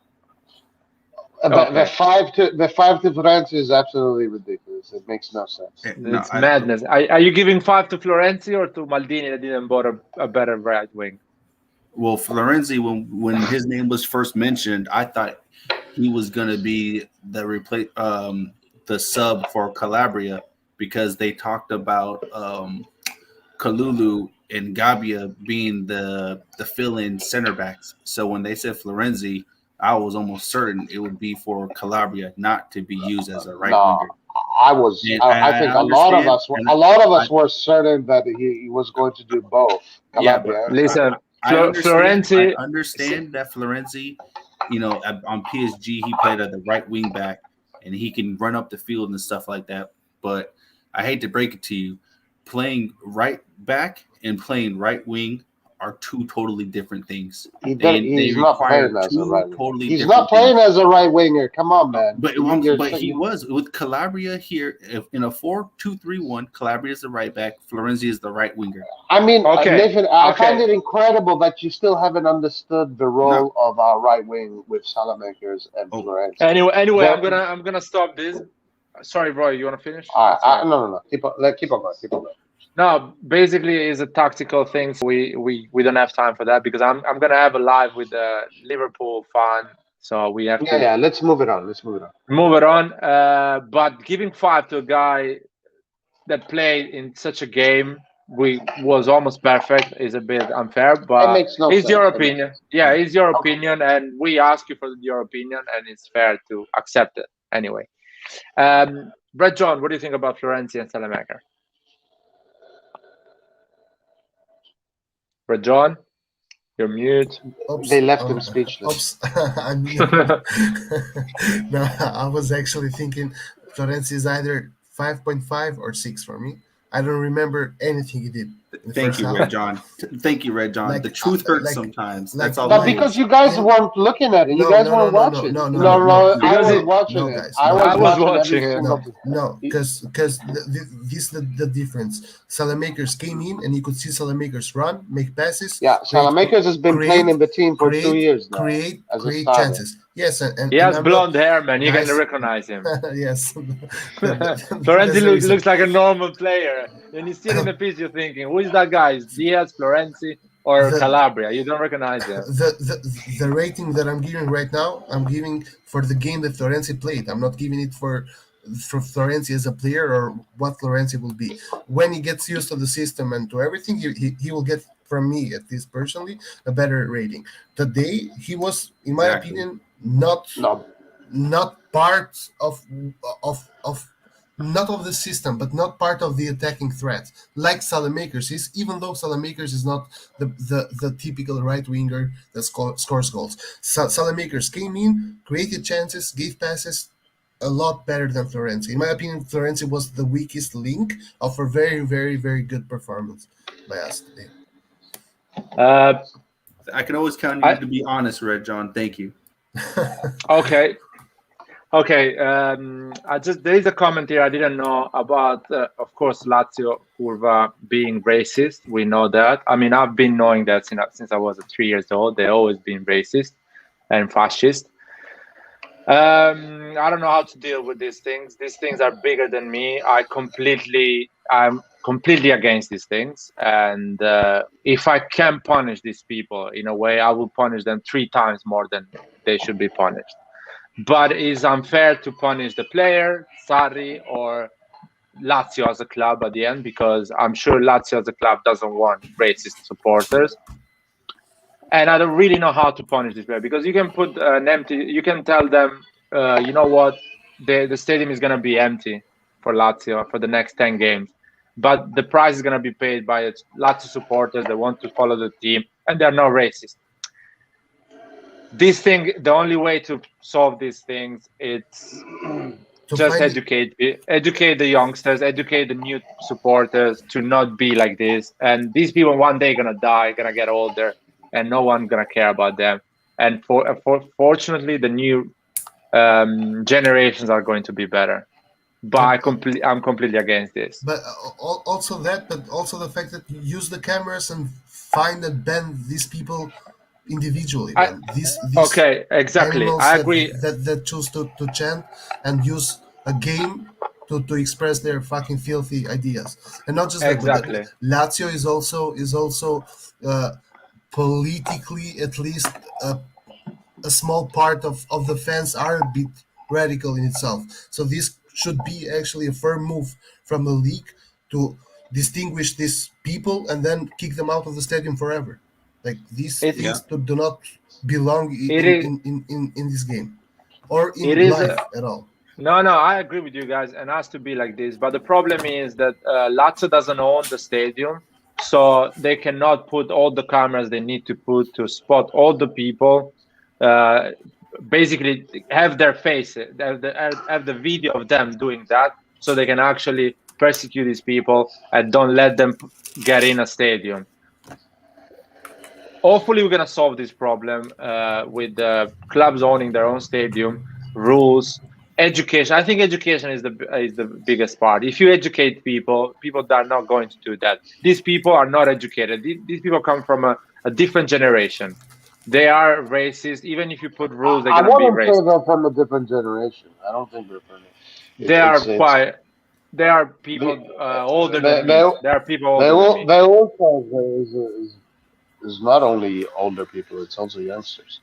The Okay. five to Firenze is absolutely ridiculous. It makes no sense. No, It's madness. Are you giving 5 to Florenzi or to Maldini that didn't bought a better right wing? well, Florenzi, when his name was first mentioned, I thought he was going to be the sub for Calabria because they talked about Kalulu and Gabia being the fill-in center backs. So when they said Florenzi, I was almost certain it would be for Calabria, not to be used as a right No, winger. I And I think I understand, and a lot of I, us were certain that he was going to do both yeah, but Calabria and I, center. Listen, I I understand. I Florenzi. understand that Florenzi, on PSG he played at the right wing back, and he can run up the field and stuff like that. But I hate to break it to you, playing right back and playing right wing are two totally different things. They He's not require playing as a two right winger. totally He's not different playing things. as a right winger. Come on, man. But he was with Calabria here in a 4-2-3-1. Calabria is the right back. Florenzi is the right winger. I mean, Okay. Nathan, I find Okay. it incredible that you still haven't understood the No, role of our right wing with Salamakers and oh, Florenzi. Anyway, They're, I'm gonna stop this. Sorry, Roy, you wanna finish? Sorry. no. Keep on going. Keep on going. No, basically it's a tactical thing. So we don't have time for that because I'm gonna have a live with the Liverpool fan. So we have Yeah, to yeah. Let's move it on. Let's move it on. move it on. But giving 5 to a guy that played in such a game we was almost perfect is a bit unfair, It but makes no it's your sense. It makes opinion. no Yeah, yeah. it's your sense. Okay. opinion, and we ask you for your opinion, and it's fair to accept it anyway. Brett John, what do you think about Florenzi and Salamaker? Brett John, you're mute. They Oops. left him speechless. Oops. I'm mute. No, I was actually thinking Florenzi is either 5.5 or 6 for me. I don't remember anything he did in the Thank first you, half. Red John. Thank you, Red John. The Like, truth hurts like, sometimes. like, That's all But it like, because is. you guys in weren't looking at it, you no, guys no, no, weren't no, no, watching. no, no, no, No, no, no, I because was it, watching no, it. guys, I no, was I was no, watching every watching it. single. no, no, because this is the difference. Salamakers came in, and you could see Salamakers run, make passes, Yeah, create, Salamakers has been playing create, in the team for 2 years now as a create starter. chances. Yes, He and has I'm not, blonde hair, man. You can guys. recognize him. Yes, Florenzi that's the reason. looks like a normal player. When you see it in the pitch, you're thinking, who is that guy? Is Diaz, Florenzi, or the Calabria? You don't recognize him. the rating that I'm giving right now, I'm giving for the game that Florenzi played. I'm not giving it for Florenzi as a player or what Florenzi will be. When he gets used to the system and to everything, he will get from me, at least personally, a better rating. Today he was, in my Exactly. opinion, not part of not of the system, but not part of the attacking threat, like Salamakers is. Even though Salamakers is not the typical right winger that scores goals, Salamakers came in, created chances, gave passes, a lot better than Florenzi. In my opinion, Florenzi was the weakest link of a very, very, very good performance by us today. Uh, I can always count on you I to be honest, Red John. Thank you. okay. Okay, I just there is a comment here I didn't know about. Of course, Lazio Curva being racist. We know that. I mean, I've been knowing that since I was 3 years old. They always been racist and fascist. I don't know how to deal with these things. These things are bigger than me. I'm completely against these things. And if I can punish these people in a way, I will punish them 3 times more than they should be punished. But it's unfair to punish the player, Sarri, or Lazio as a club at the end, because I'm sure Lazio as a club doesn't want racist supporters. And I don't really know how to punish this player, because you can put you can tell them, you know what, the stadium is going to be empty for Lazio for the next 10 games. But the price is going to be paid by Lazio supporters that want to follow the team, and they're not racist. The only way to solve these things, it's just educate the youngsters, educate the new supporters to not be like this. And these people one day gonna die, gonna get older, and no one gonna care about them. And fortunately, the new generations are going to be better. But but I'm completely against this. also that, but also the fact that you use the cameras and find and ban these people individually, I man. These Okay, exactly. animals I that agree. choose to chant and use a game to express their fucking filthy ideas. And not just that, but that Exactly. Lazio is also uh, politically, at least, a small part of the fans are a bit radical in itself. So this should be actually a firm move from the league to distinguish these people and then kick them out of the stadium forever. Like these It's Yeah. things do not belong it is in this game or it in is life at all. No, no, I agree with you guys, and it has to be like this. But the problem is that Lazio doesn't own the stadium, so they cannot put all the cameras they need to put to spot all the people. Uh, Basically, have their face, have the video of them doing that, so they can actually persecute these people and don't let them get in a stadium. Hopefully we're gonna solve this problem with the clubs owning their own stadium, rules, education. I think education is the biggest part. If you educate people, people that are not going to do that. These people are not educated. These people come from a different generation. They are racist. Even if you put rules, they're I gonna be wouldn't say racist. they're from a different generation. I don't think they're from it. They are It's quite. They are they people older they than they me. There are people they older than will me. they also is not only older people. It's also youngsters.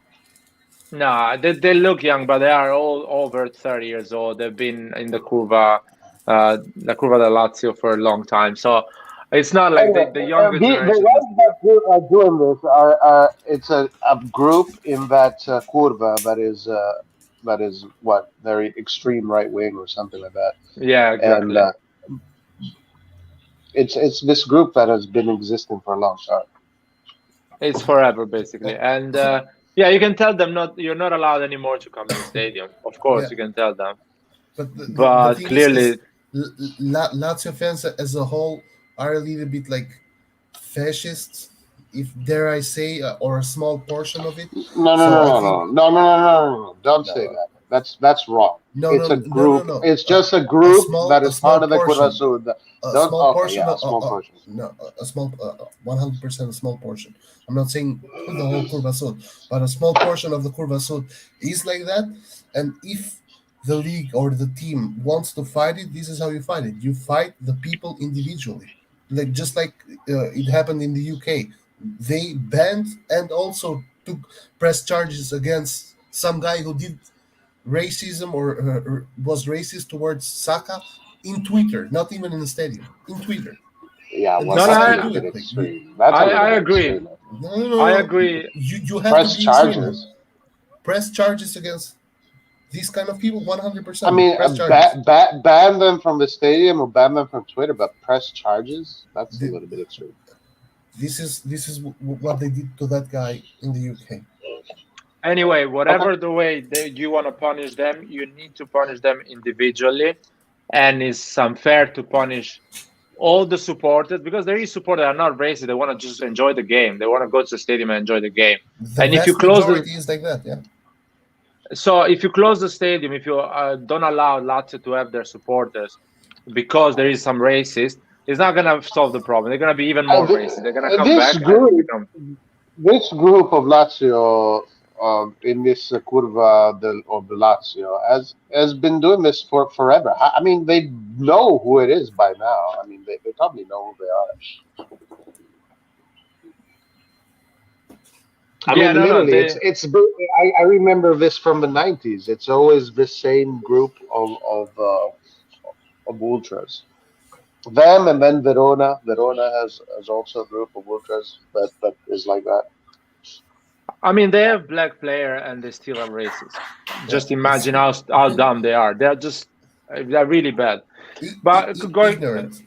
No, they look young, but they are all over 30 years old. They've been in the Curva del Lazio for a long time. So it's not like Anyway, the younger the generation guys that are doing this are it's a group in that curva that is what very extreme right wing or something like that, yeah, and exactly. it's this group that has been existing for a long time. It's forever basically. And yeah, you can tell them not you're not allowed anymore to come in the stadium. Of Yeah, course, you can tell them. but the But thing is clearly, Lazio fans as a whole are a little bit like fascists, if dare I say, or a small portion of it. No, no, So no, I no, think no, no, no, no, no, no, no. Don't say no, that. That's wrong. no, It's no, a no, no, group. no. It's just a A group that small, a is part small of the Curva portion, Sud. a Don't. small Okay, portion yeah, a of, small portion. no, a small, 100% a small portion. I'm not saying the whole Curva Sud, but a small portion of the Curva Sud is like that. And if the league or the team wants to fight it, this is how you fight it. You fight the people individually, like just like it happened in the UK. They banned and also took press charges against some guy who did racism or was racist towards Saka in Twitter, not even in the stadium, in Twitter. Yeah, And well, this no, no, is how that's a you little do bit it. Like extreme. That's a I little bit agree. extreme. no, no, I no, no. agree. You have to Press be extreme, man. charges. Press charges against these kind of people, I 100%. mean, Press charges. ban them from the stadium or ban them from Twitter, but press charges. That's a The- little bit extreme. this is what they did to that guy in the UK. Anyway, Okay. whatever the way that you want to punish them, you need to punish them individually, and it's unfair to punish all the supporters because there is support that are not racist. They want to just enjoy the game. They want to go to the stadium and enjoy the game. The And if you vast close the majority is like that. Yeah. if you close the stadium, if you don't allow Lazio to have their supporters because there is some racist, it's not gonna solve the problem. They're gonna be even more racist. They're gonna come This back and group, become. this group of Lazio, in this curva of the Lazio, has been doing this for forever. I mean, they know who it is by now. I mean, they probably know who they are. I Yeah, mean, no, no, literally, they. I remember this from the '90s. It's always the same group of ultras. Them and then Verona. Verona has also a group of ultras that is like that. I mean, they have black player and they still are racist. Yeah. Just imagine how dumb they are. They're really bad. But going, Ignorant.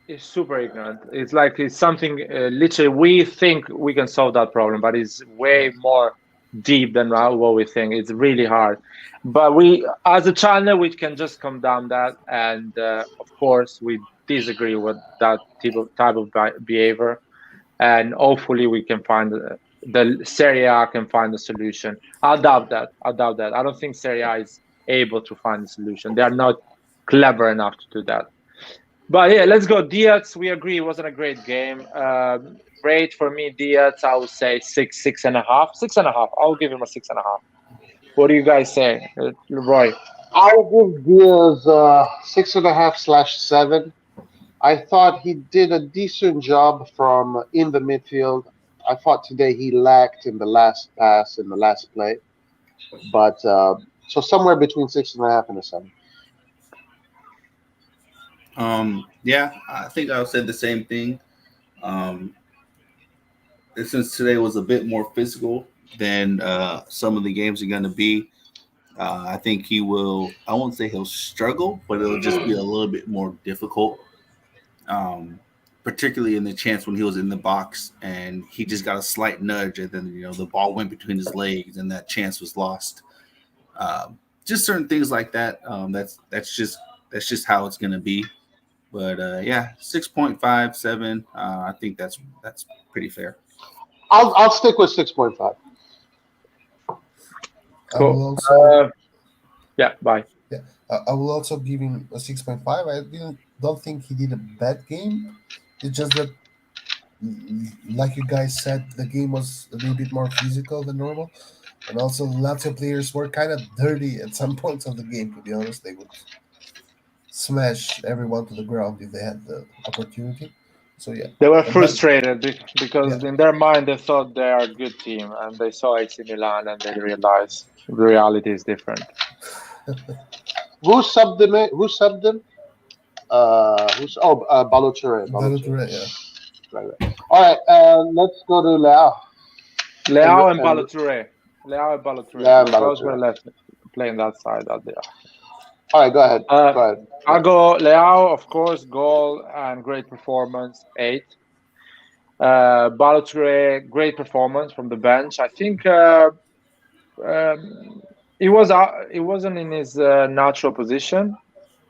it's super ignorant. It's like it's something literally we think we can solve that problem, but it's way Yeah. more deep than what we think. It's really hard. But we, as a channel, we can just come down that, and of course, we disagree with that type of behavior, and hopefully, we can find the Serie A can find a solution. I doubt that. I doubt that. I don't think Serie A is able to find a solution. They are not. clever enough to do that. But yeah, let's go. Diaz, we agree, it wasn't a great game. Rate for me, Diaz, I would say six, 6.5, 6.5. I'll give him a 6.5. What do you guys say, Roy? I'll give Diaz 6.5/7. I thought he did a decent job from in the midfield. I thought today he lacked in the last pass in the last play, but so somewhere between 6.5 and a 7. Yeah, I think I said the same thing. Um, since today was a bit more physical than some of the games are going to be, I think he will. I won't say he'll struggle, but it'll just be a little bit more difficult. Um, Particularly in the chance when he was in the box and he just got a slight nudge, and then the ball went between his legs and that chance was lost. Just certain things like that. That's just how it's going to be. But yeah, 6.57. I think that's pretty fair. I'll stick with 6.5. I will Cool. also Yeah, bye. yeah, I will also give him a 6.5. I don't think he did a bad game. It's just that, like you guys said, the game was a little bit more physical than normal, and also the Lazio players were kind of dirty at some points of the game. To be honest, they would smash everyone to the ground if they had the opportunity. So yeah, They were and then frustrated yeah, because in their mind they thought they are a good team, and they saw AC Milan and they realized the reality is different. Who subbed him? Who subbed him? Balotelli. Balotelli. Balotelli, yeah. Right, right. All right. Let's go to Leao Leao and and Balotelli. Leao and Balotelli, Leao and because those were Balotelli. left playing that side out there. All right. Go ahead. Uh, Go ahead. I'll go Leao, of course, goal and great performance, 8. Balotelli, great performance from the bench. I think he wasn't in his natural position,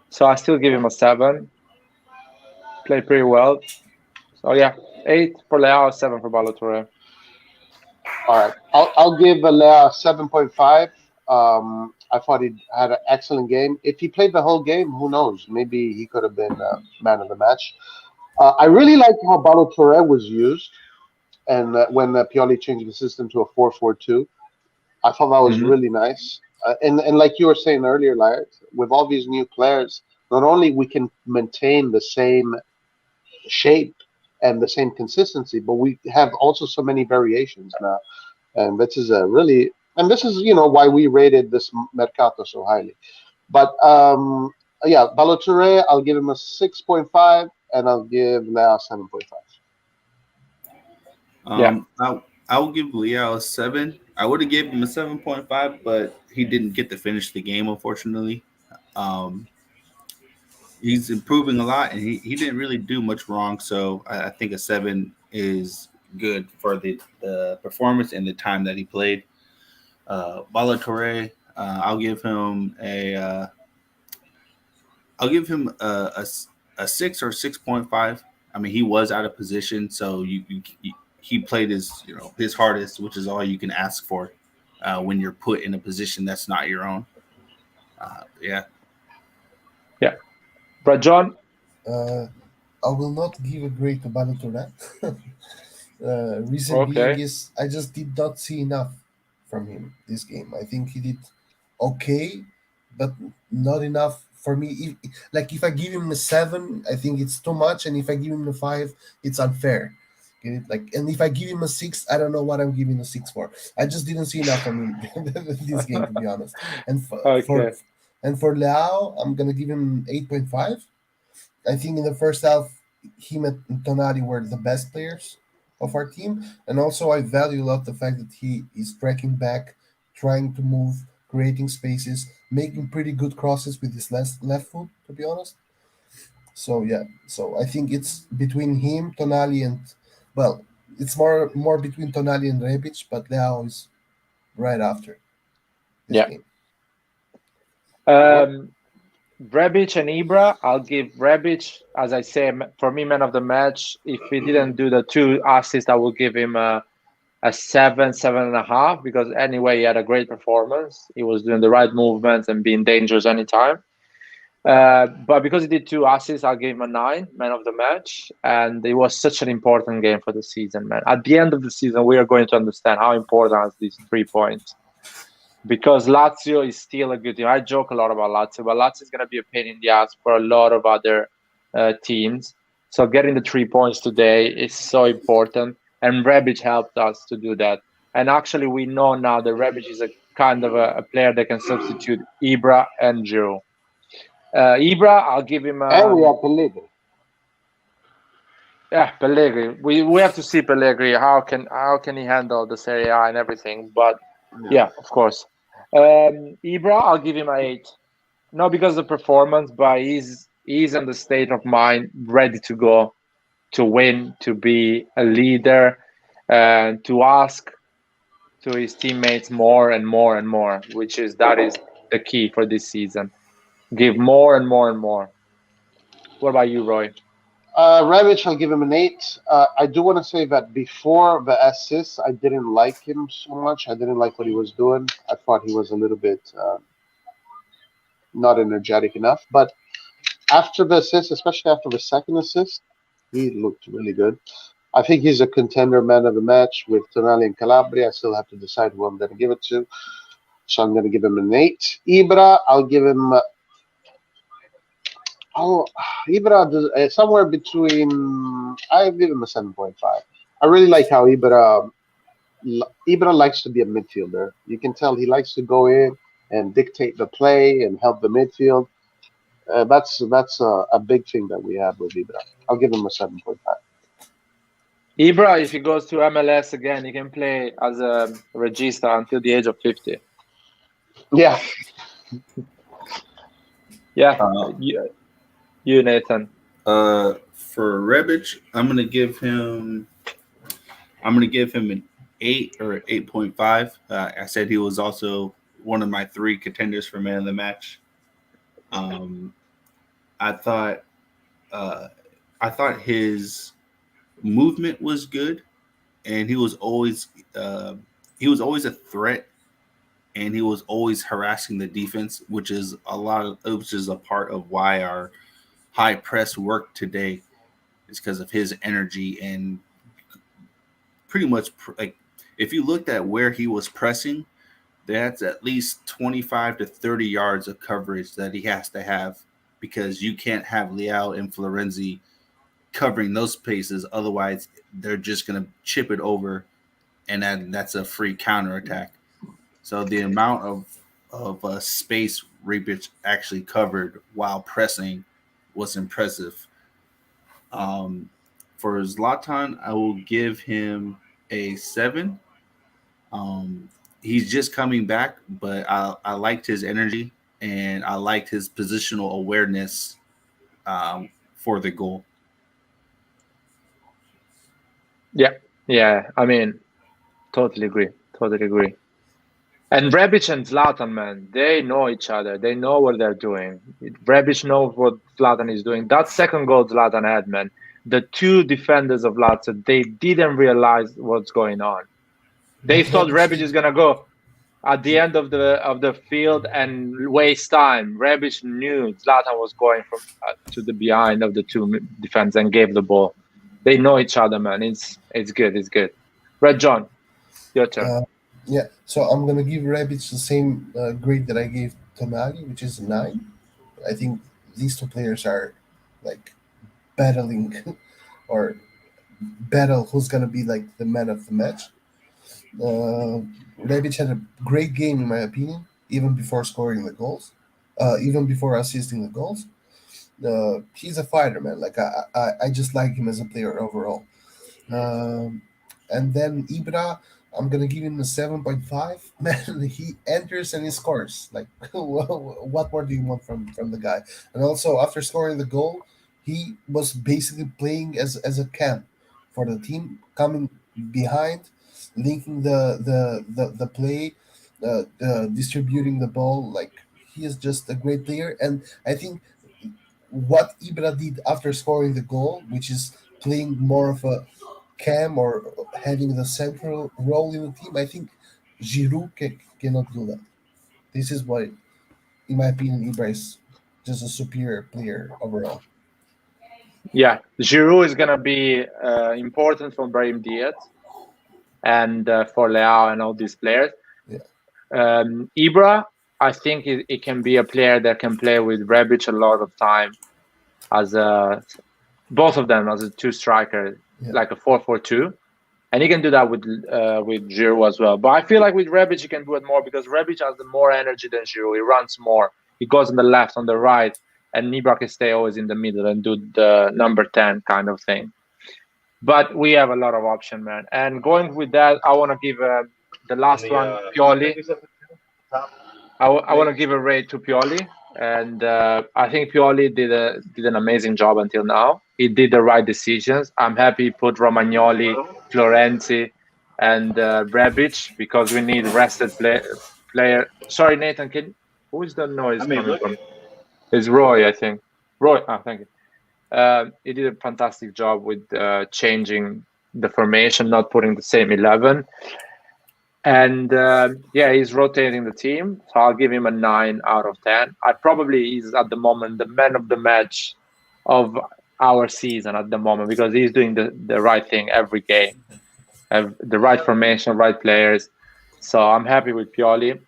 so I still give him a 7. Played pretty well. So yeah, 8 for Leao, 7 for Balotelli. All right. I'll give Leao 7.5. I thought he had an excellent game. If he played the whole game, who knows? Maybe he could have been man of the match. I really liked how Balotelli was used, and when Pioli changed the system to a 4-4-2. I thought that was Hmm. really nice. And like you were saying earlier, like with all these new players, not only we can maintain the same shape and the same consistency, but we have also so many variations now. And this is a really, and this is why we rated this Mercato so highly. But yeah, Balotelli, I'll give him a 6.5, and I'll give now 7.5. Yeah, I will give Liao a 7. I would have given him a 7.5, but he didn't get to finish the game, unfortunately. Um, he's improving a lot, and he didn't really do much wrong. So I think a 7 is good for the performance and the time that he played. Balotelli, I'll give him a 6 or 6.5. I mean, he was out of position, so he played his hardest, which is all you can ask for when you're put in a position that's not your own. Yeah. yeah. But John, Uh, I will not give a grade to Balotelli. Reason being okay. is I just did not see enough from him this game. I think he did okay, but not enough for me. If I give him a 7, I think it's too much, and if I give him a 5, it's unfair. Get it? And if I give him a 6, I don't know what I'm giving a 6 for. I just didn't see enough from him this game, to be honest. And Okay. for Leao, I'm gonna give him 8.5. I think in the first half, him and Tonali were the best players of our team, and also I value a lot the fact that he is tracking back, trying to move, creating spaces, making pretty good crosses with his left foot. To be honest, so yeah, so I think it's between him, Tonali, and well, it's more between Tonali and Rebic, but Leao is right after this Yeah. game. Um, Rebic and Ibra, I'll give Rebic, as I say, for me, man of the match. If he didn't do the 2 assists, I will give him a 7, 7.5, because anyway, he had a great performance. He was doing the right movements and being dangerous anytime. But because he did two assists, I'll give him a nine, man of the match. And it was such an important game for the season, man. At the end of the season, we are going to understand how important are these 3 points. Because Lazio is still a good team. I joke a lot about Lazio, but Lazio is going to be a pain in the ass for a lot of other teams. So getting the 3 points today is so important. And Rebic helped us to do that. And actually, we know now that Rebic is a kind of a player that can substitute Ibra and Giroud. Ibra, I'll give him And we have Pellegrini. yeah, Pellegrini. We have to see Pellegrini. How can he handle the Serie A and everything? But Yeah. yeah, of course. Ibra, I'll give him an eight. Not because of performance, but he's in the state of mind, ready to go, to win, to be a leader, and to ask to his teammates more and more and more, that is the key for this season. Give more and more and more. What about you, Roy? Rebic, I'll give him an 8. I do want to say that before the assist, I didn't like him so much. I didn't like what he was doing. I thought he was a little bit not energetic enough. But after the assist, especially after the second assist, he looked really good. I think he's a contender man of the match with Tonali and Calabria. I still have to decide who I'm going to give it to. So I'm going to give him an 8. Ibra, I'll give him. Oh, Ibra, somewhere between. I give him a 7.5. I really like how Ibra likes to be a midfielder. You can tell he likes to go in and dictate the play and help the midfield. That's a big thing that we have with Ibra. I'll give him a 7.5. Ibra, if he goes to MLS again, he can play as a regista until the age of 50. Yeah, Yeah, Uh, you Nathan. for Rebic, I'm gonna give him an 8 or 8.5. I said he was also one of my three contenders for man of the match. Um, I thought uh, I thought his movement was good, and uh, he was always a threat, and he was always harassing the defense, which is a part of why our high press worked today. Is because of his energy and pretty much like if you looked at where he was pressing, that's at least 25 to 30 yards of coverage that he has to have because you can't have Leao and Florenzi covering those spaces. Otherwise, they're just going to chip it over, and that's a free counterattack. So the amount of space Rebic actually covered while pressing was impressive. Um, for Zlatan, I will give him a 7. Um, he's just coming back, but I liked his energy and I liked his positional awareness for the goal. Yeah, yeah. I mean, totally agree. Totally agree. And Rebic and Zlatan, man, they know each other. They know what they're doing. Rebic knows what Zlatan is doing. That second goal Zlatan had, man, the two defenders of Lazio, they didn't realize what's going on. They But thought Rebic Rebic did. is gonna go at the end of the field and waste time. Rebic knew Zlatan was going from to the behind of the two defense and gave the ball. They know each other, man. It's good. It's good. Red John, your turn. Uh, yeah, so I'm gonna give Rebic the same grade that I gave Tonali, which is a 9. I think these two players are like battling or battle who's gonna be like the man of the match. Uh, Rebic had a great game in my opinion, even before scoring the goals, even before assisting the goals. He's a fighter, man. Like I just like him as a player overall. Um, and then Ibra, I'm gonna give him a 7.5. Man, he enters and he scores. Like, what more do you want from the guy? And also, after scoring the goal, he was basically playing as a cam for the team, coming behind, linking the play, distributing the ball. Like, he is just a great player, and I think what Ibra did after scoring the goal, which is playing more of a cam or having the central role in the team, I think Giroud cannot do that. This is why, in my opinion, Ibra is just a superior player overall. Yeah, Giroud is gonna be important for Brahim Diaz and for Leao and all these players. Yeah, Ibra, I think it can be a player that can play with Rebic a lot of time as a both of them as a two striker, yeah. like a 4-4-2, and he can do that with Giroud as well. But I feel like with Rebic he can do it more because Rebic has the more energy than Giroud. He runs more. He goes on the left, on the right, and Ibra can stay always in the middle and do the number 10 kind of thing. But we have a lot of option, man. And going with that, I want to give the last one, Pioli. I want to give a rate to Pioli, and I think Pioli did an amazing job until now. He did the right decisions. I'm happy he put Romagnoli, Florenzi, and Brebic because we need rested player. Sorry, Nathan. Who is the noise coming from? It's Roy, I think. Roy. Thank you. He did a fantastic job with changing the formation, not putting the same 11. And yeah, he's rotating the team. So I'll give him a 9 out of 10. I probably is at the moment the man of the match of our season at the moment because he's doing the right thing every game, have the right formation, right players. So I'm happy with Pioli.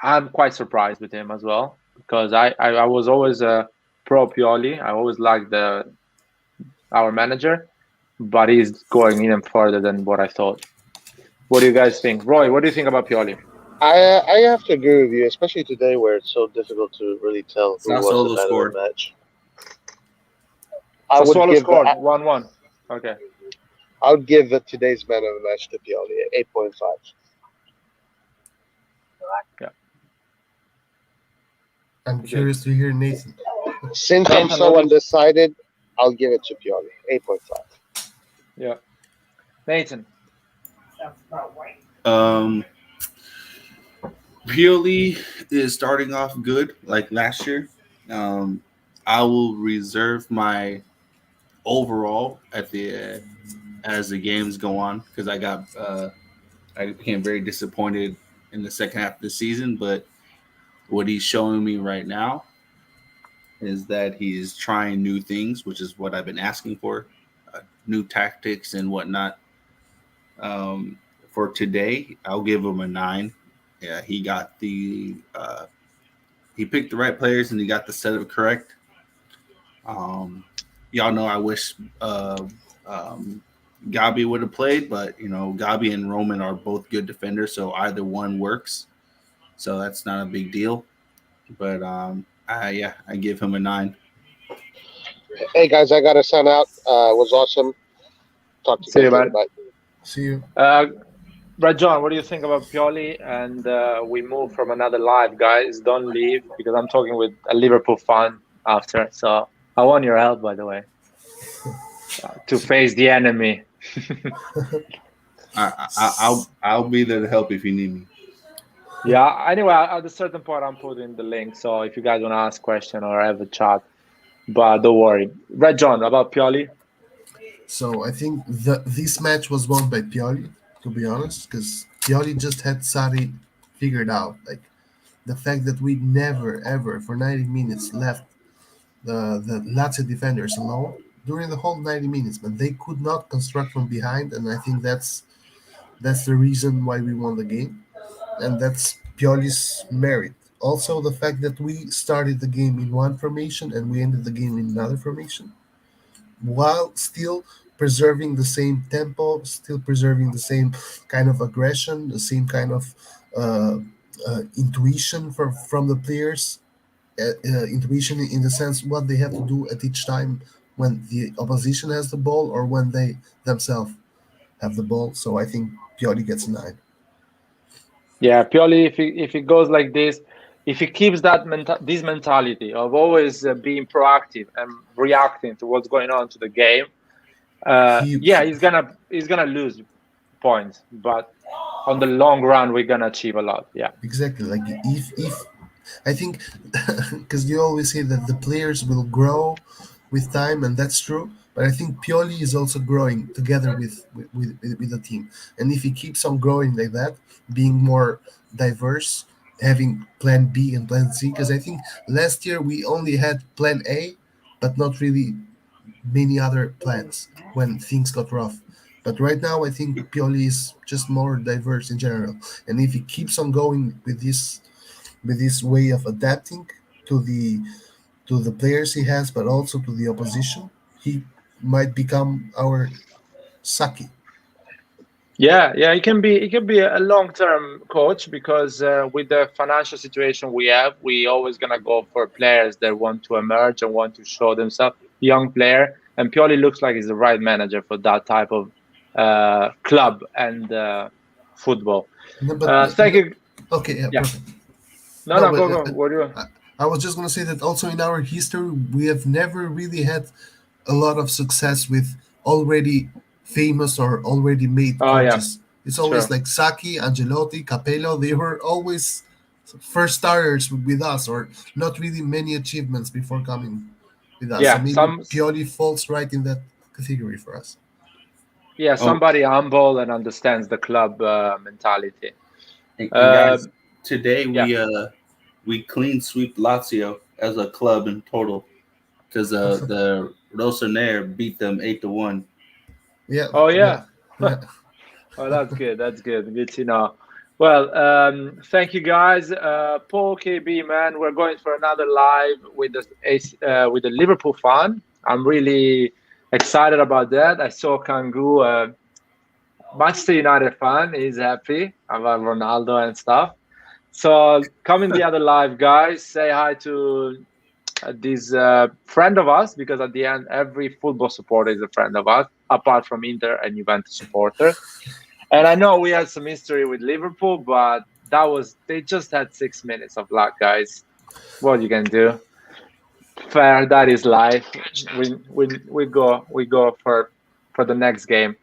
I'm quite surprised with him as well because I was always a pro Pioli. I always liked our manager, but he's going even further than what I thought. What do you guys think? Roy, what do you think about Pioli? I have to agree with you, especially today where it's so difficult to really tell who was the Sassuolo man of the scored. match. I would Sassuolo give scored 1-1. Okay. I would give today's man of the match to Pioli at 8.5. Yeah. I'm curious to hear Nathan. Since I'm Nathan, so what do you- undecided, I'll give it to Pioli. 8.5. Yeah. Nathan. Um, Pioli is starting off good, like last year. Um, I will reserve my overall at the as the games go on because I became very disappointed in the second half of the season. But what he's showing me right now is that he's trying new things, which is what I've been asking for, new tactics and whatnot. Um, for today, I'll give him a 9. Yeah, he picked the right players and he got the setup correct. Um, y'all know I wish um, Gabi would have played, but Gabi and Roman are both good defenders, so either one works. So that's not a big deal. But I give him a 9. Hey guys, I gotta sign out. It was awesome. Talk to you See you, guys later. man. Bye. See you. Right, John, what do you think about Pioli? And we move from another live, guys. Don't leave because I'm talking with a Liverpool fan after. So I want your help, by the way, to face the enemy. I'll be there to help if you need me. Yeah. Anyway, at a certain point, I'm putting the link. So if you guys want to ask question or have a chat, but don't worry. Right, John, about Pioli. So I think this match was won by Pioli, to be honest, because Pioli just had Sari figured out. Like the fact that we never ever for 90 minutes left the Lazio defenders alone during the whole 90 minutes, but they could not construct from behind, and I think that's the reason why we won the game, and that's Pioli's merit. Also, the fact that we started the game in one formation and we ended the game in another formation while still preserving the same tempo, still preserving the same kind of aggression, the same kind of intuition from the players. Intuition in the sense what they have to do at each time when the opposition has the ball or when they themselves have the ball. So I think Pioli gets a 9. Yeah, Pioli, if it goes like this, if he keeps this mentality of always being proactive and reacting to what's going on to the game, yeah, He he's gonna lose points, but on the long run, we're gonna achieve a lot. Yeah, exactly like if I think because you always say that the players will grow with time, and that's true. But I think Pioli is also growing together with the team, and if he keeps on growing like that, being more diverse, having plan B and plan C, because I think last year we only had plan A, but not really many other plans when things got rough. But right now, I think Pioli is just more diverse in general, and if he keeps on going with this way of adapting to the players he has, but also to the opposition, he might become our Saki. Yeah, yeah, it can be a long-term coach because with the financial situation we have, we always gonna go for players that want to emerge and want to show themselves, young player, and Pioli looks like he's the right manager for that type of club and football. No, but Thank you. okay, yeah, Yeah, perfect. no, No, no, but go, go. What do you? I was just gonna say that also in our history we have never really had a lot of success with already famous or already made Oh yeah, coaches. It's always true. like Saki, Angelotti, Capello. They were always first starters with us, or not really many achievements before coming with us. So Yeah, maybe Pioli falls right in that category for us. yeah, Oh, somebody humble and understands the club mentality. and Uh, guys, today yeah. we clean sweep Lazio as a club in total because the Rossoneri beat them 8-1. Yeah, Oh yeah, yeah. yeah. Oh, that's good. That's good. Good to know. Well, thank you guys. Paul KB, man, we're going for another live with the Liverpool fan. I'm really excited about that. I saw Kangu, Manchester United fan. He's happy about Ronaldo and stuff. So coming the other live, guys. Say hi to this friend of us because at the end, every football supporter is a friend of us, apart from Inter and Juventus supporters. And I know we had some history with Liverpool, but that was they just had 6 minutes of luck, guys. What you can do? Fair, that is life. We go for the next game.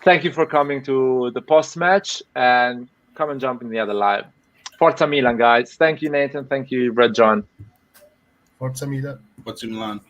Thank you for coming to the post match and come and jump in the other live. Forza Milan, guys. Thank you, Nathan. Thank you, Red John. Forza Milan. What's in Milan?